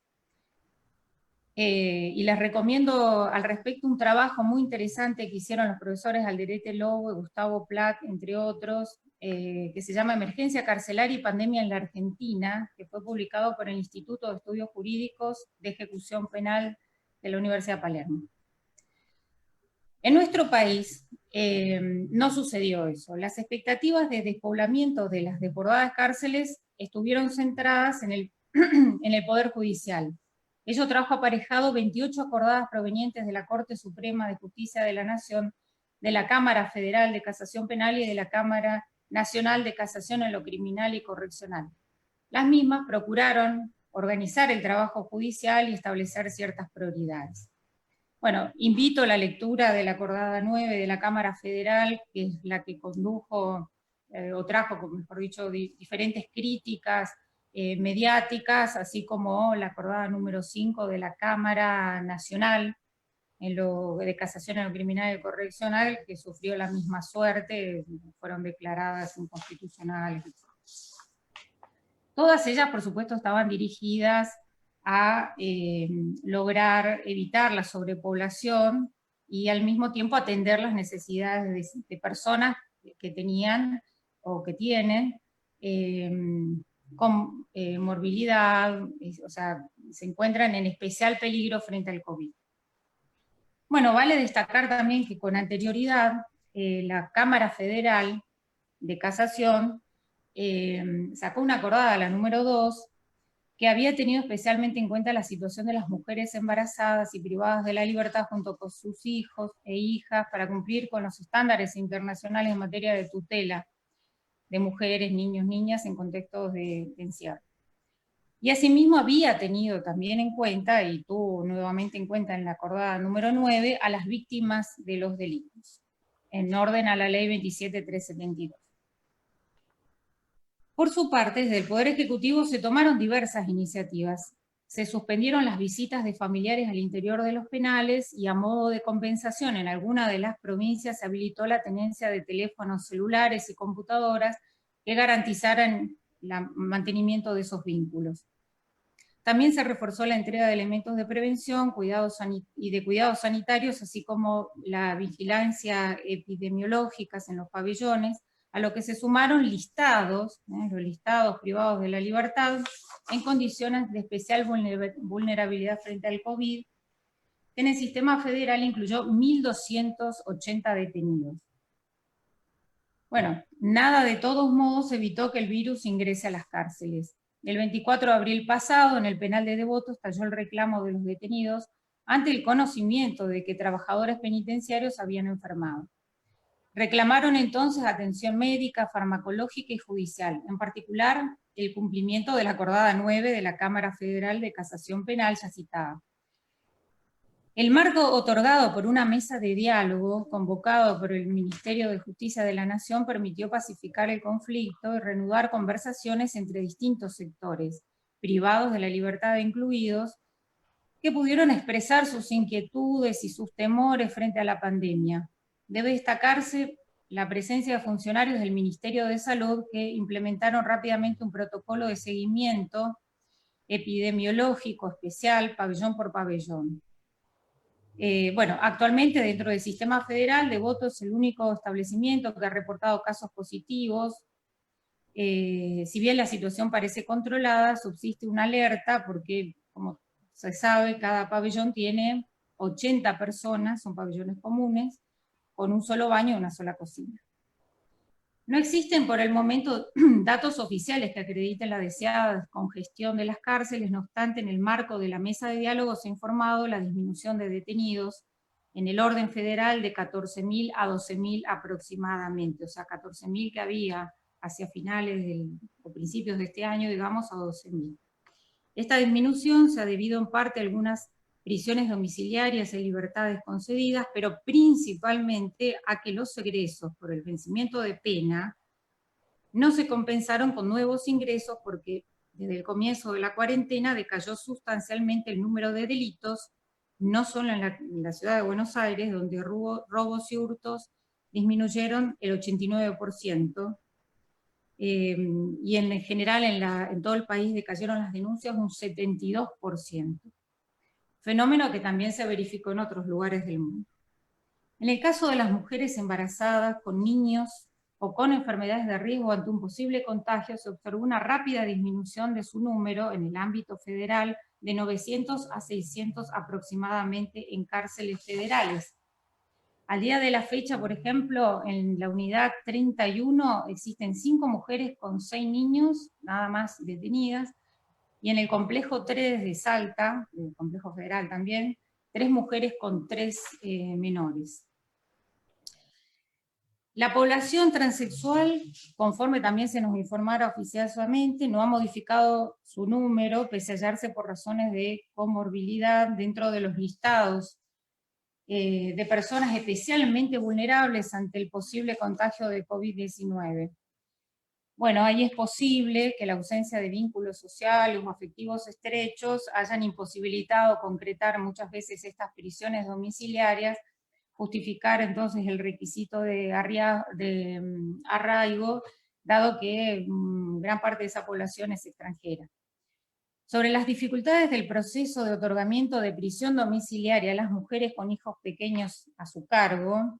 Y les recomiendo al respecto un trabajo muy interesante que hicieron los profesores Alderete Lobo y Gustavo Plack, entre otros, que se llama Emergencia Carcelaria y Pandemia en la Argentina, que fue publicado por el Instituto de Estudios Jurídicos de Ejecución Penal de la Universidad de Palermo. En nuestro país no sucedió eso. Las expectativas de despoblamiento de las desbordadas cárceles estuvieron centradas en el Poder Judicial. Ello trajo aparejado 28 acordadas provenientes de la Corte Suprema de Justicia de la Nación, de la Cámara Federal de Casación Penal y de la Cámara Nacional de Casación en lo Criminal y Correccional. Las mismas procuraron organizar el trabajo judicial y establecer ciertas prioridades. Bueno, invito a la lectura de la acordada 9 de la Cámara Federal, que es la que condujo, o trajo, mejor dicho, diferentes críticas mediáticas, así como la acordada número 5 de la Cámara Nacional en lo de Casación en lo Criminal y Correccional, que sufrió la misma suerte, fueron declaradas inconstitucionales. Todas ellas, por supuesto, estaban dirigidas a lograr evitar la sobrepoblación y al mismo tiempo atender las necesidades de personas que tenían o que tienen con morbilidad, o sea, se encuentran en especial peligro frente al COVID. Bueno, vale destacar también que con anterioridad la Cámara Federal de Casación sacó una acordada, la número 2, que había tenido especialmente en cuenta la situación de las mujeres embarazadas y privadas de la libertad junto con sus hijos e hijas para cumplir con los estándares internacionales en materia de tutela de mujeres, niños, niñas en contextos de encierro. Y asimismo había tenido también en cuenta, y tuvo nuevamente en cuenta en la acordada número 9, a las víctimas de los delitos, en orden a la ley 27.372. Por su parte, desde el Poder Ejecutivo se tomaron diversas iniciativas. Se suspendieron las visitas de familiares al interior de los penales y a modo de compensación en alguna de las provincias se habilitó la tenencia de teléfonos celulares y computadoras que garantizaran el mantenimiento de esos vínculos. También se reforzó la entrega de elementos de prevención y de cuidados sanitarios, así como la vigilancia epidemiológica en los pabellones, a lo que se sumaron listados, los listados privados de la libertad, en condiciones de especial vulnerabilidad frente al COVID, que en el sistema federal incluyó 1.280 detenidos. Bueno, nada de todos modos evitó que el virus ingrese a las cárceles. El 24 de abril pasado, en el penal de Devoto, estalló el reclamo de los detenidos ante el conocimiento de que trabajadores penitenciarios habían enfermado. Reclamaron entonces atención médica, farmacológica y judicial, en particular el cumplimiento de la acordada 9 de la Cámara Federal de Casación Penal ya citada. El marco otorgado por una mesa de diálogo convocado por el Ministerio de Justicia de la Nación permitió pacificar el conflicto y reanudar conversaciones entre distintos sectores, privados de la libertad incluidos, que pudieron expresar sus inquietudes y sus temores frente a la pandemia. Debe destacarse la presencia de funcionarios del Ministerio de Salud que implementaron rápidamente un protocolo de seguimiento epidemiológico especial, pabellón por pabellón. Bueno, actualmente dentro del sistema federal, Devoto es el único establecimiento que ha reportado casos positivos. Si bien la situación parece controlada, subsiste una alerta porque, como se sabe, cada pabellón tiene 80 personas, son pabellones comunes, con un solo baño y una sola cocina. No existen por el momento datos oficiales que acrediten la deseada congestión de las cárceles, no obstante, en el marco de la mesa de diálogo se ha informado la disminución de detenidos en el orden federal de 14.000 a 12.000 aproximadamente, o sea, 14.000 que había hacia finales o principios de este año, digamos, a 12.000. Esta disminución se ha debido en parte a algunas prisiones domiciliarias y libertades concedidas, pero principalmente a que los egresos por el vencimiento de pena no se compensaron con nuevos ingresos porque desde el comienzo de la cuarentena decayó sustancialmente el número de delitos, no solo en la ciudad de Buenos Aires, donde robos y hurtos disminuyeron el 89%, y en general en todo el país decayeron las denuncias un 72%. Fenómeno que también se verificó en otros lugares del mundo. En el caso de las mujeres embarazadas, con niños o con enfermedades de riesgo ante un posible contagio, se observó una rápida disminución de su número en el ámbito federal de 900 a 600 aproximadamente en cárceles federales. Al día de la fecha, por ejemplo, en la unidad 31 existen 5 mujeres con 6 niños, nada más detenidas, y en el complejo 3 de Salta, el complejo federal también, 3 mujeres con 3 menores. La población transexual, conforme también se nos informara oficialmente, no ha modificado su número, pese a hallarse por razones de comorbilidad dentro de los listados de personas especialmente vulnerables ante el posible contagio de COVID-19. Bueno, ahí es posible que la ausencia de vínculos sociales o afectivos estrechos hayan imposibilitado concretar muchas veces estas prisiones domiciliarias, justificar entonces el requisito de arraigo, dado que gran parte de esa población es extranjera. Sobre las dificultades del proceso de otorgamiento de prisión domiciliaria a las mujeres con hijos pequeños a su cargo,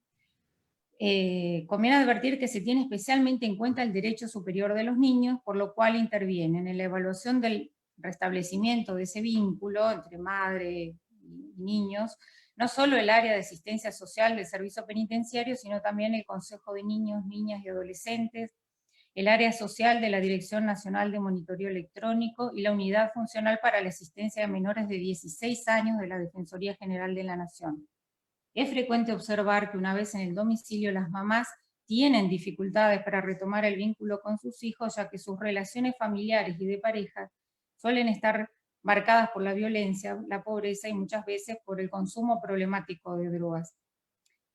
conviene advertir que se tiene especialmente en cuenta el derecho superior de los niños, por lo cual intervienen en la evaluación del restablecimiento de ese vínculo entre madre y niños, no solo el área de asistencia social del servicio penitenciario, sino también el Consejo de Niños, Niñas y Adolescentes, el área social de la Dirección Nacional de Monitoreo Electrónico y la Unidad Funcional para la Asistencia a Menores de 16 años de la Defensoría General de la Nación. Es frecuente observar que una vez en el domicilio las mamás tienen dificultades para retomar el vínculo con sus hijos, ya que sus relaciones familiares y de pareja suelen estar marcadas por la violencia, la pobreza y muchas veces por el consumo problemático de drogas.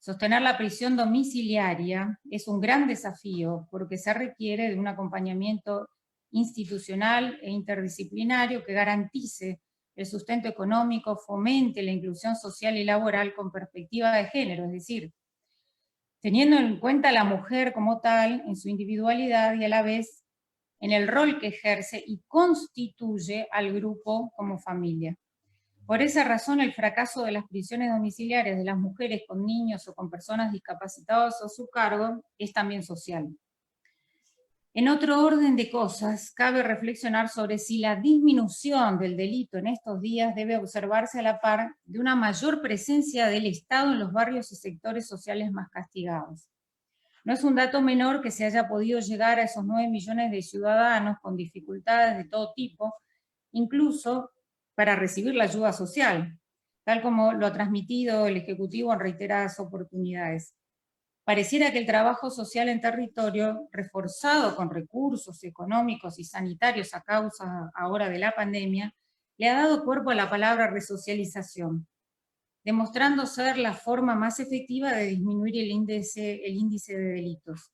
Sostener la prisión domiciliaria es un gran desafío porque se requiere de un acompañamiento institucional e interdisciplinario que garantice el sustento económico, fomente la inclusión social y laboral con perspectiva de género, es decir, teniendo en cuenta a la mujer como tal, en su individualidad y a la vez en el rol que ejerce y constituye al grupo como familia. Por esa razón, el fracaso de las prisiones domiciliarias de las mujeres con niños o con personas discapacitadas a su cargo es también social. En otro orden de cosas, cabe reflexionar sobre si la disminución del delito en estos días debe observarse a la par de una mayor presencia del Estado en los barrios y sectores sociales más castigados. No es un dato menor que se haya podido llegar a esos 9 millones de ciudadanos con dificultades de todo tipo, incluso para recibir la ayuda social, tal como lo ha transmitido el Ejecutivo en reiteradas oportunidades. Pareciera que el trabajo social en territorio, reforzado con recursos económicos y sanitarios a causa ahora de la pandemia, le ha dado cuerpo a la palabra resocialización, demostrando ser la forma más efectiva de disminuir el índice de delitos.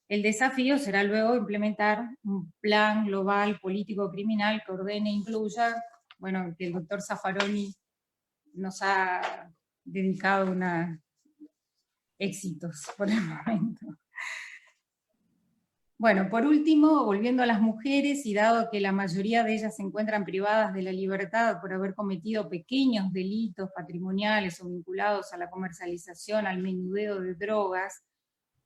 El desafío será luego implementar un plan global político-criminal que ordene e incluya, bueno, que el doctor Zaffaroni nos ha dedicado éxitos por el momento. Bueno, por último, volviendo a las mujeres, y dado que la mayoría de ellas se encuentran privadas de la libertad por haber cometido pequeños delitos patrimoniales o vinculados a la comercialización, al menudeo de drogas,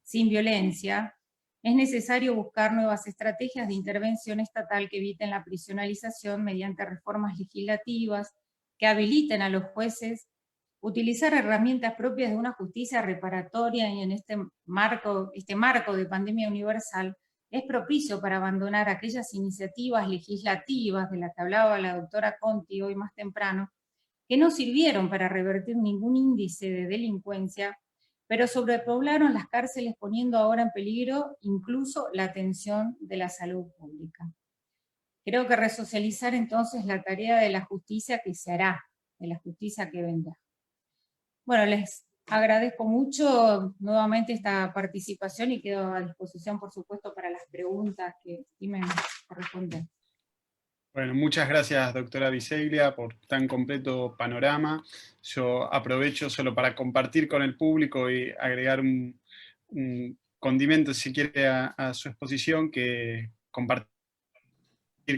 sin violencia, es necesario buscar nuevas estrategias de intervención estatal que eviten la prisionalización mediante reformas legislativas, que habiliten a los jueces utilizar herramientas propias de una justicia reparatoria, y en este marco de pandemia universal es propicio para abandonar aquellas iniciativas legislativas de las que hablaba la doctora Conti hoy más temprano, que no sirvieron para revertir ningún índice de delincuencia, pero sobrepoblaron las cárceles poniendo ahora en peligro incluso la atención de la salud pública. Creo que resocializar entonces la tarea de la justicia que se hará, de la justicia que vendrá. Bueno, les agradezco mucho nuevamente esta participación y quedo a disposición, por supuesto, para las preguntas que estimen corresponder. Bueno, muchas gracias, doctora Biseglia, por tan completo panorama. Yo aprovecho solo para compartir con el público y agregar un condimento, si quiere, a su exposición, que compartir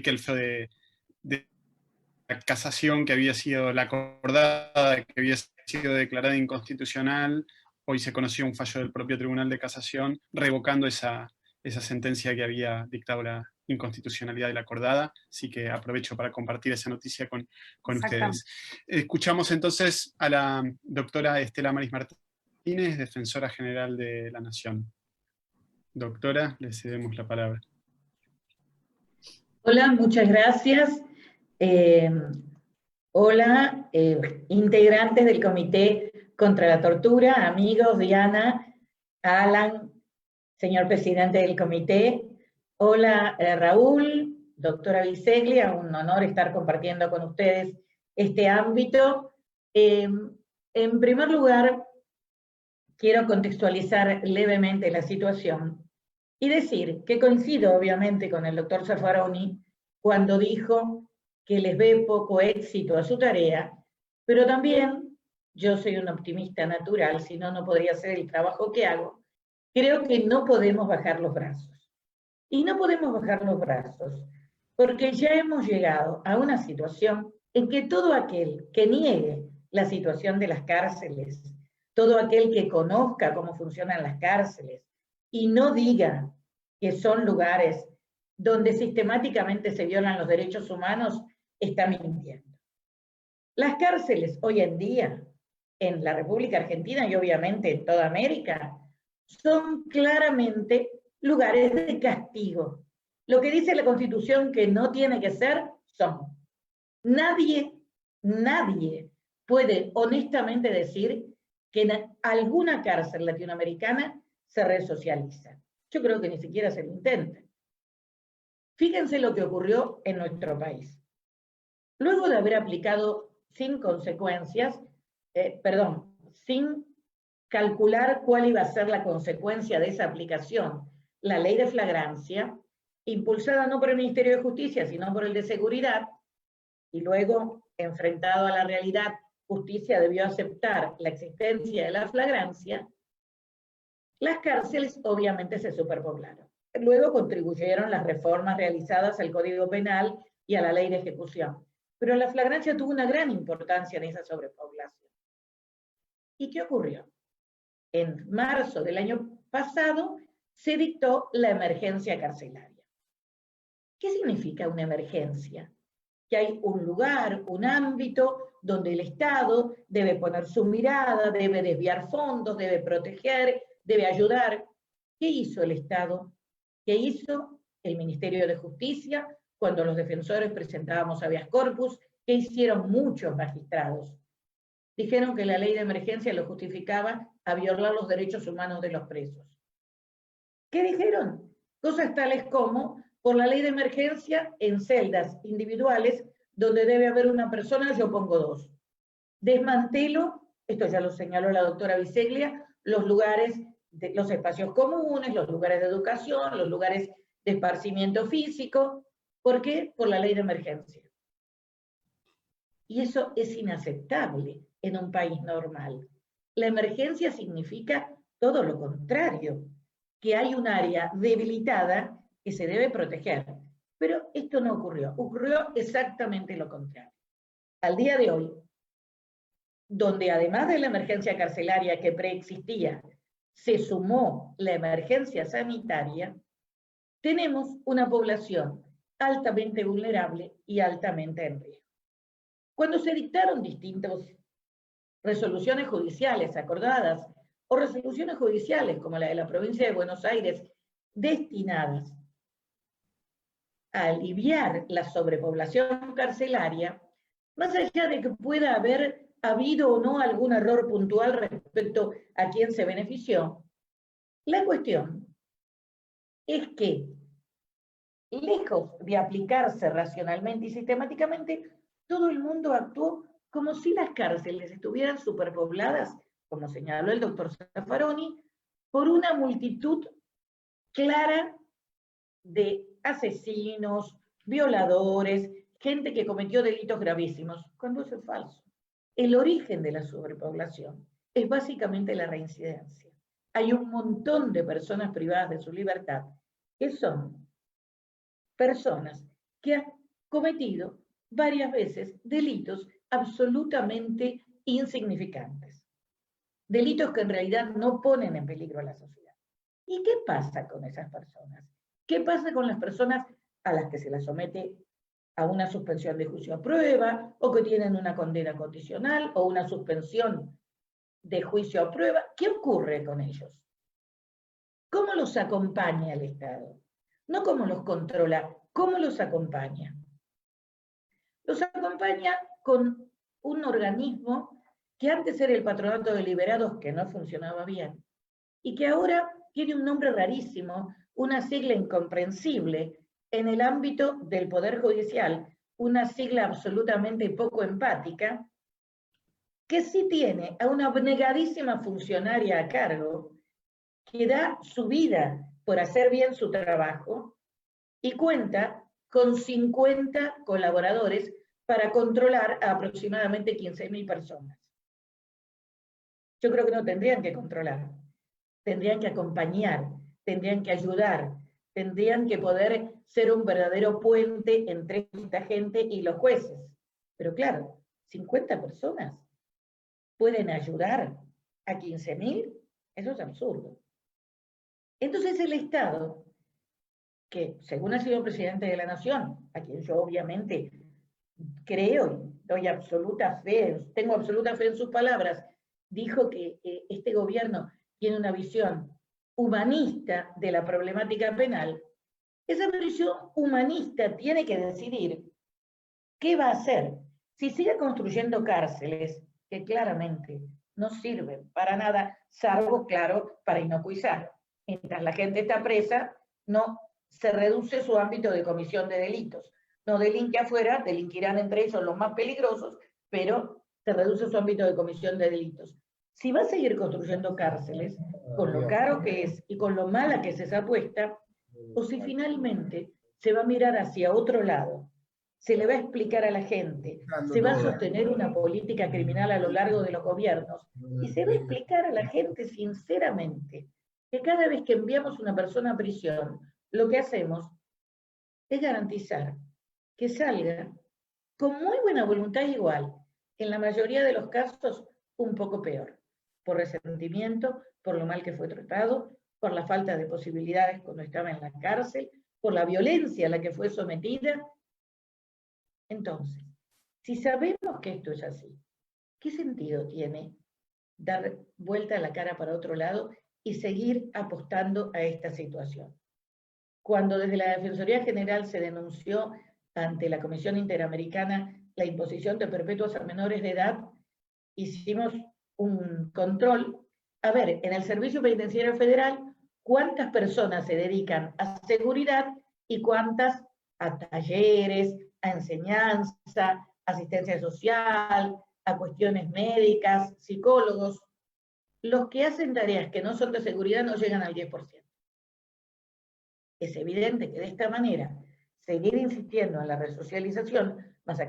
que el fallo de la casación que había sido la acordada, que había sido declarada inconstitucional, hoy se conoció un fallo del propio Tribunal de Casación revocando esa sentencia que había dictado la inconstitucionalidad de la acordada, así que aprovecho para compartir esa noticia con ustedes. Escuchamos entonces a la doctora Estela Maris Martínez, Defensora General de la Nación. Doctora, le cedemos la palabra. Hola, muchas gracias. Hola, integrantes del Comité contra la Tortura, amigos, Diana, Alan, señor presidente del comité. Hola, Raúl, doctora Biseglia, un honor estar compartiendo con ustedes este ámbito. En primer lugar, quiero contextualizar levemente la situación y decir que coincido obviamente con el doctor Zaffaroni cuando dijo que les ve poco éxito a su tarea, pero también yo soy un optimista natural, si no, no podría hacer el trabajo que hago. Creo que no podemos bajar los brazos. Y no podemos bajar los brazos porque ya hemos llegado a una situación en que todo aquel que niegue la situación de las cárceles, todo aquel que conozca cómo funcionan las cárceles y no diga que son lugares donde sistemáticamente se violan los derechos humanos, está mintiendo. Las cárceles hoy en día, en la República Argentina y obviamente en toda América, son claramente lugares de castigo. Lo que dice la Constitución que no tiene que ser, son. Nadie puede honestamente decir que en alguna cárcel latinoamericana se resocializa. Yo creo que ni siquiera se lo intenta. Fíjense lo que ocurrió en nuestro país. Luego de haber aplicado sin calcular cuál iba a ser la consecuencia de esa aplicación, la ley de flagrancia, impulsada no por el Ministerio de Justicia, sino por el de Seguridad, y luego, enfrentado a la realidad, Justicia debió aceptar la existencia de la flagrancia, las cárceles obviamente se superpoblaron. Luego contribuyeron las reformas realizadas al Código Penal y a la Ley de Ejecución. Pero la flagrancia tuvo una gran importancia en esa sobrepoblación. ¿Y qué ocurrió? En marzo del año pasado se dictó la emergencia carcelaria. ¿Qué significa una emergencia? Que hay un lugar, un ámbito donde el Estado debe poner su mirada, debe desviar fondos, debe proteger, debe ayudar. ¿Qué hizo el Estado? ¿Qué hizo el Ministerio de Justicia cuando los defensores presentábamos habeas corpus? ¿Qué hicieron muchos magistrados? Dijeron que la ley de emergencia lo justificaba a violar los derechos humanos de los presos. ¿Qué dijeron? Cosas tales como, por la ley de emergencia, en celdas individuales, donde debe haber una persona, yo pongo 2. Desmantelo, esto ya lo señaló la doctora Biseglia, los lugares, los espacios comunes, los lugares de educación, los lugares de esparcimiento físico. ¿Por qué? Por la ley de emergencia. Y eso es inaceptable en un país normal. La emergencia significa todo lo contrario, que hay un área debilitada que se debe proteger. Pero esto no ocurrió, ocurrió exactamente lo contrario. Al día de hoy, donde además de la emergencia carcelaria que preexistía, se sumó la emergencia sanitaria, tenemos una población altamente vulnerable y altamente en riesgo. Cuando se dictaron distintas resoluciones judiciales acordadas, o resoluciones judiciales como la de la provincia de Buenos Aires, destinadas a aliviar la sobrepoblación carcelaria, más allá de que pueda haber habido o no algún error puntual respecto a quién se benefició, la cuestión es que, lejos de aplicarse racionalmente y sistemáticamente, todo el mundo actuó como si las cárceles estuvieran superpobladas, como señaló el doctor Zaffaroni, por una multitud clara de asesinos, violadores, gente que cometió delitos gravísimos, cuando eso es falso. El origen de la sobrepoblación es básicamente la reincidencia. Hay un montón de personas privadas de su libertad que son personas que han cometido varias veces delitos absolutamente insignificantes. Delitos que en realidad no ponen en peligro a la sociedad. ¿Y qué pasa con esas personas? ¿Qué pasa con las personas a las que se las somete a una suspensión de juicio a prueba, o que tienen una condena condicional, o una suspensión de juicio a prueba? ¿Qué ocurre con ellos? ¿Cómo los acompaña el Estado? No cómo los controla, ¿cómo los acompaña? Los acompaña con un organismo que antes era el Patronato de Liberados, que no funcionaba bien, y que ahora tiene un nombre rarísimo, una sigla incomprensible en el ámbito del Poder Judicial, una sigla absolutamente poco empática, que sí tiene a una abnegadísima funcionaria a cargo, que da su vida por hacer bien su trabajo, y cuenta con 50 colaboradores para controlar a aproximadamente 15.000 personas. Yo creo que no tendrían que controlar, tendrían que acompañar, tendrían que ayudar, tendrían que poder ser un verdadero puente entre esta gente y los jueces. Pero claro, 50 personas pueden ayudar a 15.000, eso es absurdo. Entonces el Estado, que según ha sido el presidente de la Nación, a quien yo obviamente creo y doy absoluta fe, tengo absoluta fe en sus palabras, dijo que este gobierno tiene una visión humanista de la problemática penal. Esa visión humanista tiene que decidir qué va a hacer. Si sigue construyendo cárceles que claramente no sirven para nada, salvo, claro, para inocuizar. Mientras la gente está presa, no se reduce su ámbito de comisión de delitos. No delinque afuera, delinquirán entre ellos los más peligrosos, pero se reduce su ámbito de comisión de delitos. si va a seguir construyendo cárceles, con lo caro que es y con lo mala que es esa apuesta, o si finalmente se va a mirar hacia otro lado, se le va a explicar a la gente, se va a sostener una política criminal a lo largo de los gobiernos, y se va a explicar a la gente sinceramente que cada vez que enviamos una persona a prisión, lo que hacemos es garantizar que salga con muy buena voluntad igual, en la mayoría de los casos un poco peor, por resentimiento, por lo mal que fue tratado, por la falta de posibilidades cuando estaba en la cárcel, por la violencia a la que fue sometida. Entonces, si sabemos que esto es así, ¿qué sentido tiene dar vuelta la cara para otro lado y seguir apostando a esta situación? Cuando desde la Defensoría General se denunció ante la Comisión Interamericana la imposición de perpetuas a menores de edad, hicimos un control. A ver, en el Servicio Penitenciario Federal, ¿cuántas personas se dedican a seguridad y cuántas a talleres, a enseñanza, asistencia social, a cuestiones médicas, psicólogos? Los que hacen tareas que no son de seguridad no llegan al 10%. Es evidente que de esta manera, seguir insistiendo en la resocialización, más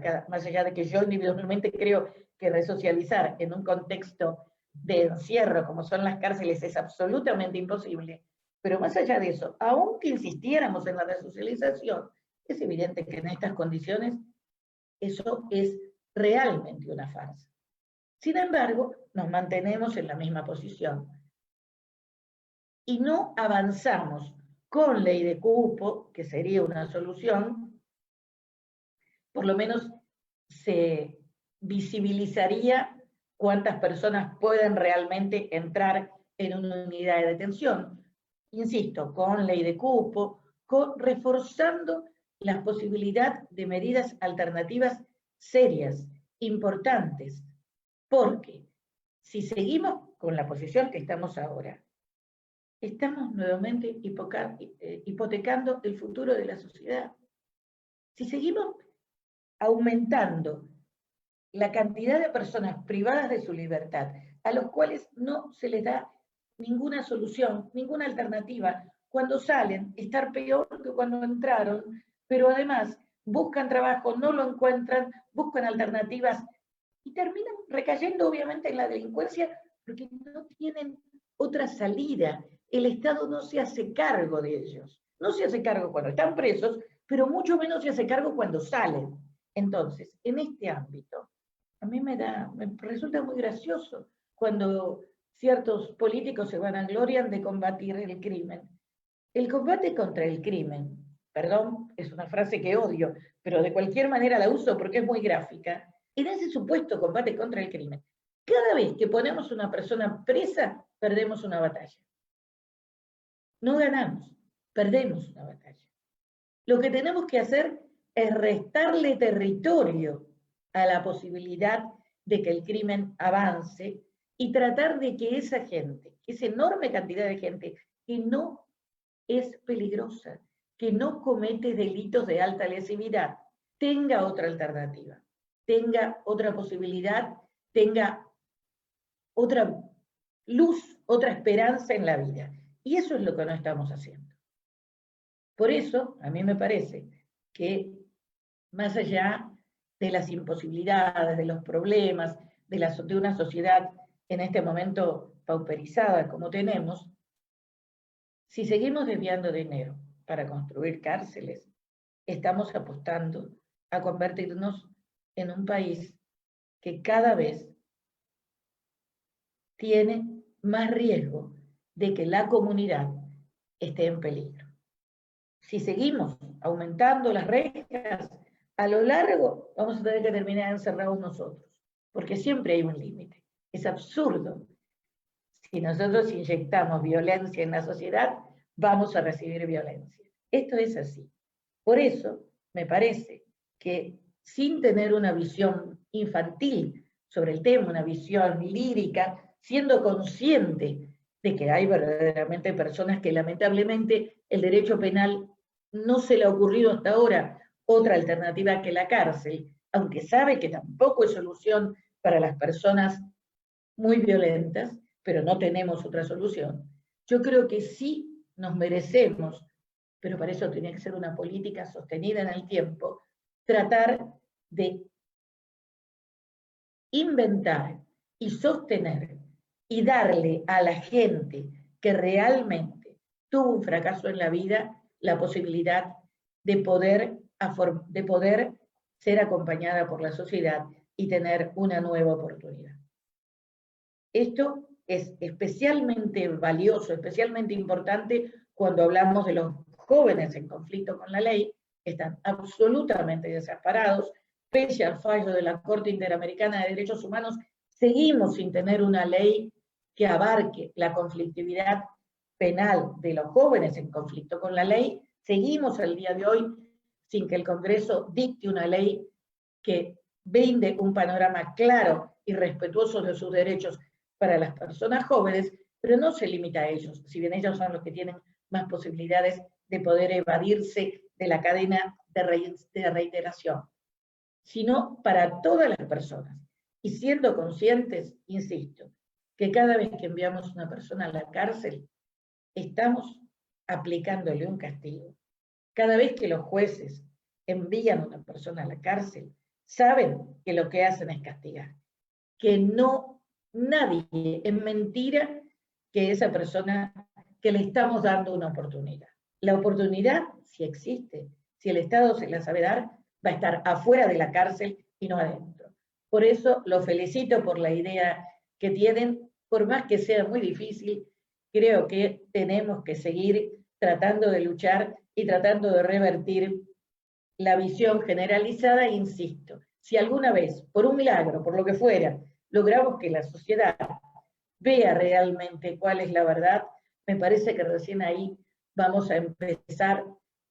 allá de que yo individualmente creo que resocializar en un contexto de encierro como son las cárceles es absolutamente imposible, pero más allá de eso, aunque insistiéramos en la resocialización, es evidente que en estas condiciones eso es realmente una farsa. Sin embargo, nos mantenemos en la misma posición y no avanzamos con ley de cupo, que sería una solución. Por lo menos se visibilizaría cuántas personas pueden realmente entrar en una unidad de detención. Insisto, con ley de cupo, reforzando la posibilidad de medidas alternativas serias, importantes, porque si seguimos con la posición que estamos ahora, estamos nuevamente hipotecando el futuro de la sociedad. Si seguimos aumentando la cantidad de personas privadas de su libertad, a los cuales no se les da ninguna solución, ninguna alternativa, cuando salen, estar peor que cuando entraron, pero además buscan trabajo, no lo encuentran, buscan alternativas y terminan recayendo obviamente en la delincuencia porque no tienen otra salida. El Estado no se hace cargo de ellos. No se hace cargo cuando están presos, pero mucho menos se hace cargo cuando salen. Entonces, en este ámbito, a mí me resulta muy gracioso cuando ciertos políticos se vanaglorian de combatir el crimen. El combate contra el crimen, perdón, es una frase que odio, pero de cualquier manera la uso porque es muy gráfica. En ese supuesto combate contra el crimen, cada vez que ponemos una persona presa, perdemos una batalla. No ganamos, perdemos una batalla. Lo que tenemos que hacer es restarle territorio a la posibilidad de que el crimen avance y tratar de que esa gente, esa enorme cantidad de gente que no es peligrosa, que no comete delitos de alta lesividad, tenga otra alternativa, tenga otra posibilidad, tenga otra luz, otra esperanza en la vida. Y eso es lo que no estamos haciendo. Por eso, a mí me parece que más allá de las imposibilidades, de los problemas, de una sociedad en este momento pauperizada como tenemos, si seguimos desviando dinero para construir cárceles, estamos apostando a convertirnos en un país que cada vez tiene más riesgo de que la comunidad esté en peligro. Si seguimos aumentando las rejas, a lo largo vamos a tener que terminar encerrados nosotros, porque siempre hay un límite. Es absurdo. Si nosotros inyectamos violencia en la sociedad, vamos a recibir violencia. Esto es así. Por eso, me parece que sin tener una visión infantil sobre el tema, una visión lírica, siendo consciente de que hay verdaderamente personas que lamentablemente el derecho penal no se le ha ocurrido hasta ahora otra alternativa que la cárcel, aunque sabe que tampoco es solución para las personas muy violentas, pero no tenemos otra solución. Yo creo que sí nos merecemos, pero para eso tiene que ser una política sostenida en el tiempo, tratar de inventar y sostener y darle a la gente que realmente tuvo un fracaso en la vida la posibilidad de poder ser acompañada por la sociedad y tener una nueva oportunidad. Esto es especialmente valioso, especialmente importante cuando hablamos de los jóvenes en conflicto con la ley, que están absolutamente desamparados. Pese al fallo de la Corte Interamericana de Derechos Humanos, seguimos sin tener una ley que abarque la conflictividad penal de los jóvenes en conflicto con la ley. Seguimos al día de hoy sin que el Congreso dicte una ley que brinde un panorama claro y respetuoso de sus derechos para las personas jóvenes, pero no se limita a ellos, si bien ellos son los que tienen más posibilidades de poder evadirse de la cadena de reiteración, sino para todas las personas. Y siendo conscientes, insisto, que cada vez que enviamos a una persona a la cárcel, estamos aplicándole un castigo. Cada vez que los jueces envían a una persona a la cárcel, saben que lo que hacen es castigar. Que no, nadie, es mentira que esa persona, que le estamos dando una oportunidad. La oportunidad, si existe, si el Estado se la sabe dar, va a estar afuera de la cárcel y no adentro. Por eso los felicito por la idea que tienen, por más que sea muy difícil, creo que tenemos que seguir tratando de luchar y tratando de revertir la visión generalizada, e insisto, si alguna vez, por un milagro, por lo que fuera, logramos que la sociedad vea realmente cuál es la verdad, me parece que recién ahí vamos a empezar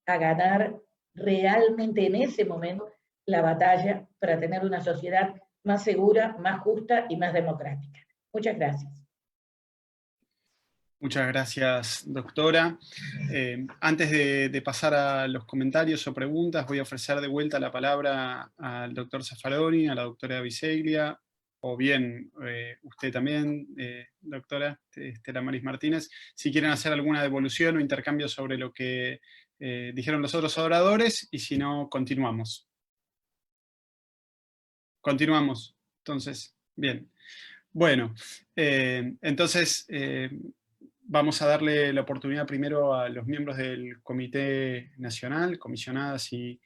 a ganar realmente en ese momento la batalla para tener una sociedad más segura, más justa y más democrática. Muchas gracias. Muchas gracias, doctora. Antes de pasar a los comentarios o preguntas, voy a ofrecer de vuelta la palabra al doctor Zaffaroni, a la doctora Bisceglia, o bien usted también, doctora Estela Maris Martínez, si quieren hacer alguna devolución o intercambio sobre lo que dijeron los otros oradores, y si no, continuamos. Continuamos, entonces, bien. Bueno, entonces vamos a darle la oportunidad primero a los miembros del Comité Nacional, comisionadas y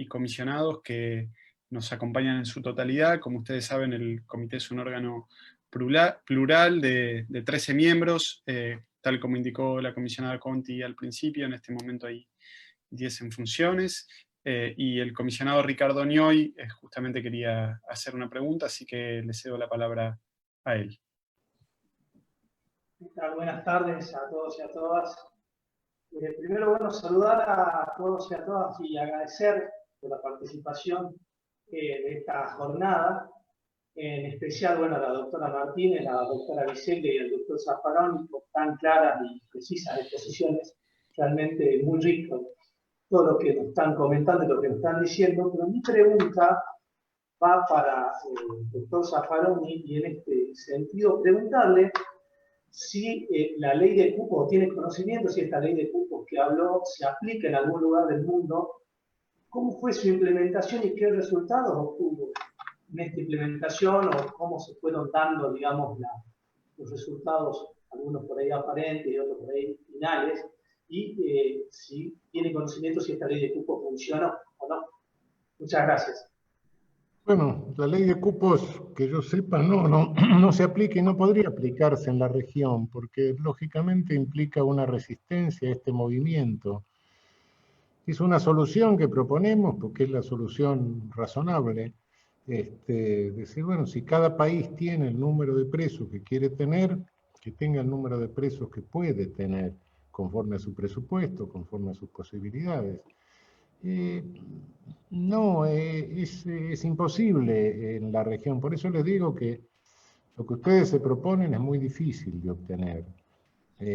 comisionados que nos acompañan en su totalidad. Como ustedes saben, el comité es un órgano plural de 13 miembros, tal como indicó la comisionada Conti al principio. En este momento hay 10 en funciones, y el comisionado Ricardo Nioy justamente quería hacer una pregunta, así que le cedo la palabra a él. Buenas tardes a todos y a todas. Primero, bueno, saludar a todos y a todas y agradecer por la participación de esta jornada, en especial, bueno, a la doctora Martínez, a la doctora Bisceglia y al doctor Zaffaroni por tan claras y precisas exposiciones, realmente muy rico todo lo que nos están comentando y lo que nos están diciendo, pero mi pregunta va para el doctor Zaffaroni, y en este sentido preguntarle si la ley de cupos tiene conocimiento, si esta ley de cupos que habló se aplica en algún lugar del mundo, cómo fue su implementación y qué resultados obtuvo en esta implementación, o cómo se fueron dando, digamos, los resultados, algunos por ahí aparentes y otros por ahí finales, y si tiene conocimiento si esta ley de cupos funciona o no. Muchas gracias. Bueno, la ley de cupos, que yo sepa, no se aplica y no podría aplicarse en la región, porque lógicamente implica una resistencia a este movimiento. Es una solución que proponemos, porque es la solución razonable. Decir, bueno, si cada país tiene el número de presos que quiere tener, que tenga el número de presos que puede tener, conforme a su presupuesto, conforme a sus posibilidades. No, es imposible en la región. Por eso les digo que lo que ustedes se proponen es muy difícil de obtener.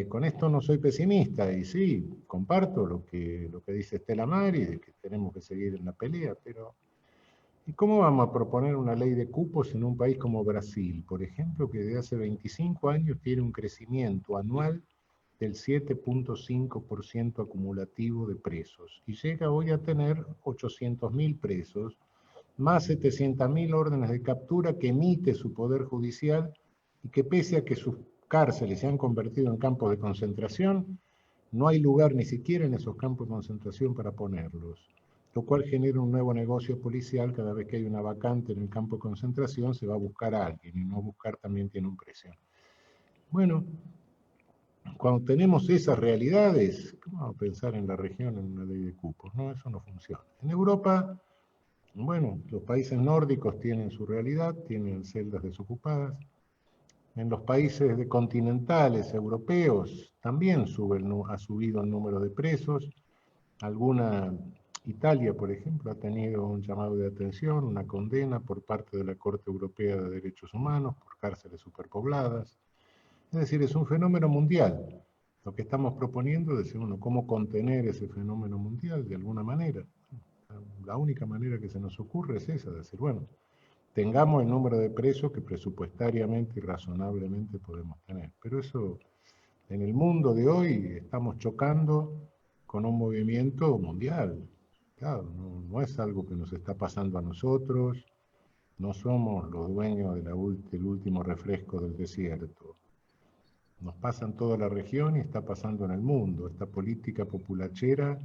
Con esto no soy pesimista, y sí, comparto lo que dice Estela Maris, de que tenemos que seguir en la pelea, pero ¿Y cómo vamos a proponer una ley de cupos en un país como Brasil, por ejemplo, que desde hace 25 años tiene un crecimiento anual del 7.5% acumulativo de presos, y llega hoy a tener 800.000 presos, más 700.000 órdenes de captura que emite su Poder Judicial, y que pese a que sus cárceles se han convertido en campos de concentración, no hay lugar ni siquiera en esos campos de concentración para ponerlos, lo cual genera un nuevo negocio policial. Cada vez que hay una vacante en el campo de concentración se va a buscar a alguien, y no buscar también tiene un precio. Bueno, cuando tenemos esas realidades, ¿cómo vamos a pensar en la región en una ley de cupos? No, eso no funciona. En Europa, bueno, los países nórdicos tienen su realidad, tienen celdas desocupadas. En los países continentales europeos también ha subido el número de presos. Italia, por ejemplo, ha tenido un llamado de atención, una condena por parte de la Corte Europea de Derechos Humanos por cárceles superpobladas. Es decir, es un fenómeno mundial. Lo que estamos proponiendo es decir, bueno, cómo contener ese fenómeno mundial de alguna manera. La única manera que se nos ocurre es esa, decir, bueno, tengamos el número de presos que presupuestariamente y razonablemente podemos tener. Pero eso, en el mundo de hoy, estamos chocando con un movimiento mundial. Claro, no es algo que nos está pasando a nosotros, no somos los dueños del último refresco del desierto. Nos pasa en toda la región y está pasando en el mundo. Esta política populachera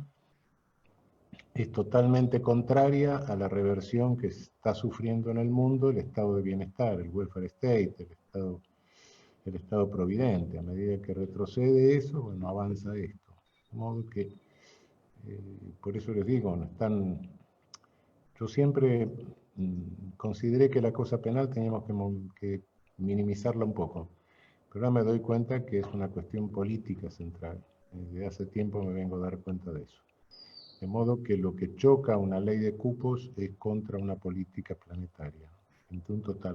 es totalmente contraria a la reversión que está sufriendo en el mundo el estado de bienestar, el welfare state, el estado providente. A medida que retrocede eso, bueno, avanza esto. De modo que, por eso les digo, yo siempre consideré que la cosa penal teníamos que minimizarla un poco. Pero ahora me doy cuenta que es una cuestión política central. Desde hace tiempo me vengo a dar cuenta de eso. De modo que lo que choca una ley de cupos es contra una política planetaria.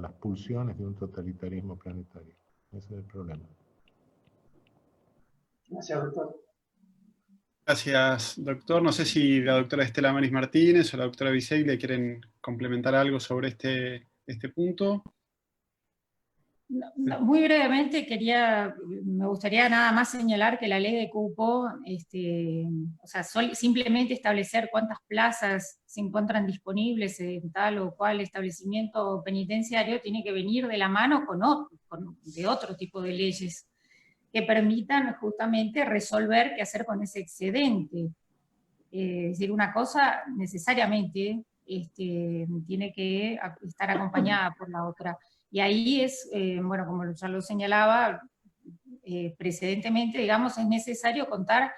Las pulsiones de un totalitarismo planetario. Ese es el problema. Gracias, doctor. Gracias, doctor. No sé si la doctora Estela Maris Martínez o la doctora Biseglia quieren complementar algo sobre este punto. No, muy brevemente me gustaría nada más señalar que la ley de cupo, o sea, simplemente establecer cuántas plazas se encuentran disponibles en tal o cual establecimiento penitenciario tiene que venir de la mano de otro tipo de leyes que permitan justamente resolver qué hacer con ese excedente. Es decir, una cosa necesariamente tiene que estar acompañada por la otra. Y ahí es, bueno, como ya lo señalaba precedentemente, digamos, es necesario contar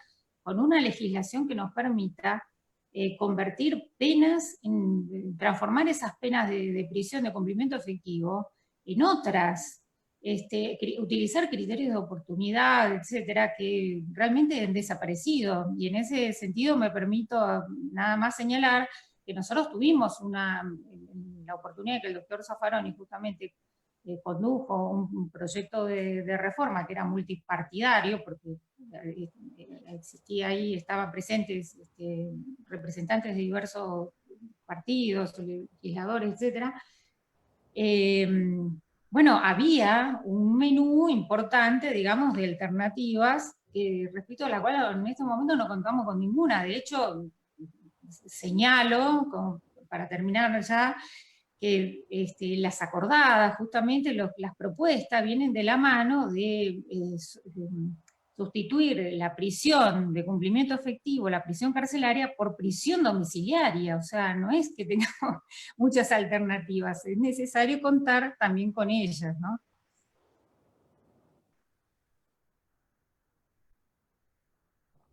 con una legislación que nos permita convertir penas, transformar esas penas de prisión de cumplimiento efectivo en otras, utilizar criterios de oportunidad, etcétera, que realmente han desaparecido. Y en ese sentido me permito nada más señalar que nosotros tuvimos la oportunidad que el doctor Zaffaroni justamente condujo un proyecto de reforma que era multipartidario, porque existía ahí, estaban presentes representantes de diversos partidos, legisladores, etc. Bueno, había un menú importante, digamos, de alternativas, respecto a la cual en este momento no contamos con ninguna. De hecho, señalo, para terminar ya, que las acordadas, justamente las propuestas, vienen de la mano de sustituir la prisión de cumplimiento efectivo, la prisión carcelaria, por prisión domiciliaria. O sea, no es que tengamos muchas alternativas, es necesario contar también con ellas, ¿no?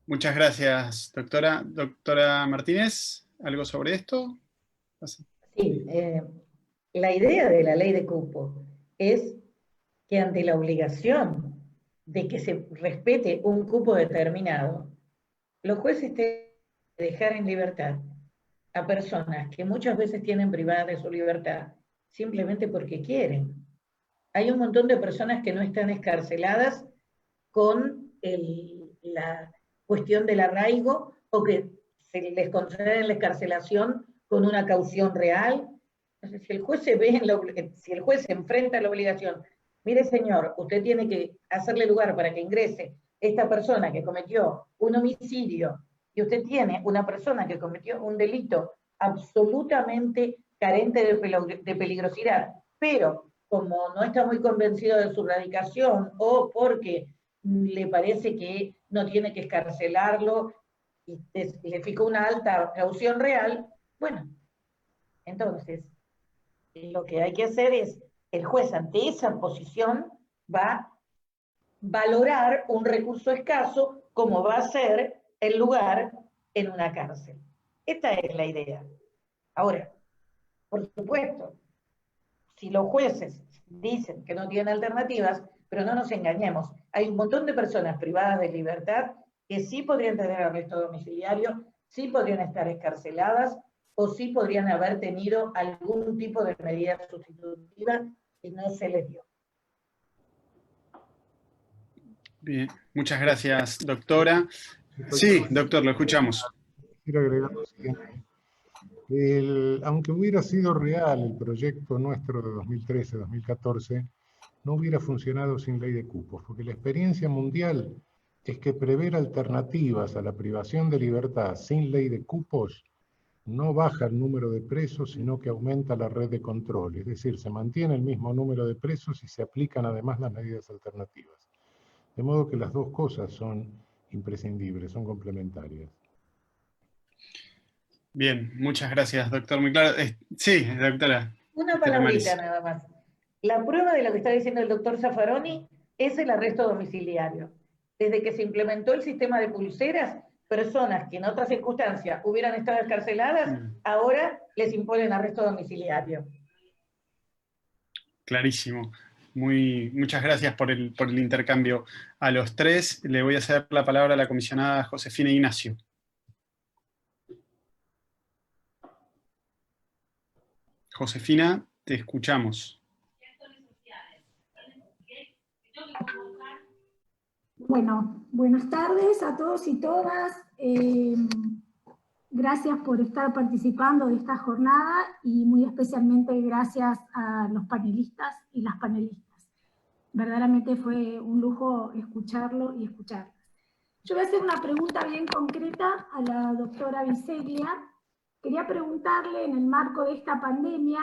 Muchas gracias, doctora. Doctora Martínez, ¿algo sobre esto? Sí, la idea de la ley de cupo es que ante la obligación de que se respete un cupo determinado, los jueces tienen que dejar en libertad a personas que muchas veces tienen privadas de su libertad simplemente porque quieren. Hay un montón de personas que no están excarceladas con la cuestión del arraigo, o que se les concede la excarcelación con una caución real, Entonces, si el juez se ve si el juez se enfrenta a la obligación, mire señor, usted tiene que hacerle lugar para que ingrese esta persona que cometió un homicidio, y usted tiene una persona que cometió un delito absolutamente carente de peligrosidad, pero como no está muy convencido de su radicación, o porque le parece que no tiene que escarcelarlo, y le fijó una alta caución real, bueno, entonces lo que hay que hacer es, el juez ante esa posición va a valorar un recurso escaso como va a ser el lugar en una cárcel. Esta es la idea. Ahora, por supuesto, si los jueces dicen que no tienen alternativas, pero no nos engañemos, hay un montón de personas privadas de libertad que sí podrían tener arresto domiciliario, sí podrían estar escarceladas, o sí podrían haber tenido algún tipo de medida sustitutiva y no se les dio. Bien, muchas gracias, doctora. Sí, doctor, lo escuchamos. Quiero agregar lo siguiente. Aunque hubiera sido real el proyecto nuestro de 2013-2014, no hubiera funcionado sin ley de cupos, porque la experiencia mundial es que prever alternativas a la privación de libertad sin ley de cupos no baja el número de presos, sino que aumenta la red de control. Es decir, se mantiene el mismo número de presos y se aplican además las medidas alternativas. De modo que las dos cosas son imprescindibles, son complementarias. Bien, muchas gracias, doctor. Muy claro. Sí, doctora. Una palabrita nada más. La prueba de lo que está diciendo el doctor Zaffaroni es el arresto domiciliario. Desde que se implementó el sistema de pulseras, personas que en otras circunstancias hubieran estado escarceladas, ahora les imponen arresto domiciliario. Clarísimo. Muchas gracias por el intercambio a los tres. Le voy a ceder la palabra a la comisionada Josefina Ignacio. Josefina, te escuchamos. Bueno, buenas tardes a todos y todas. Gracias por estar participando de esta jornada y muy especialmente gracias a los panelistas y las panelistas. Verdaderamente fue un lujo escucharlo y escucharlas. Yo voy a hacer una pregunta bien concreta a la doctora Biseglia. Quería preguntarle, en el marco de esta pandemia,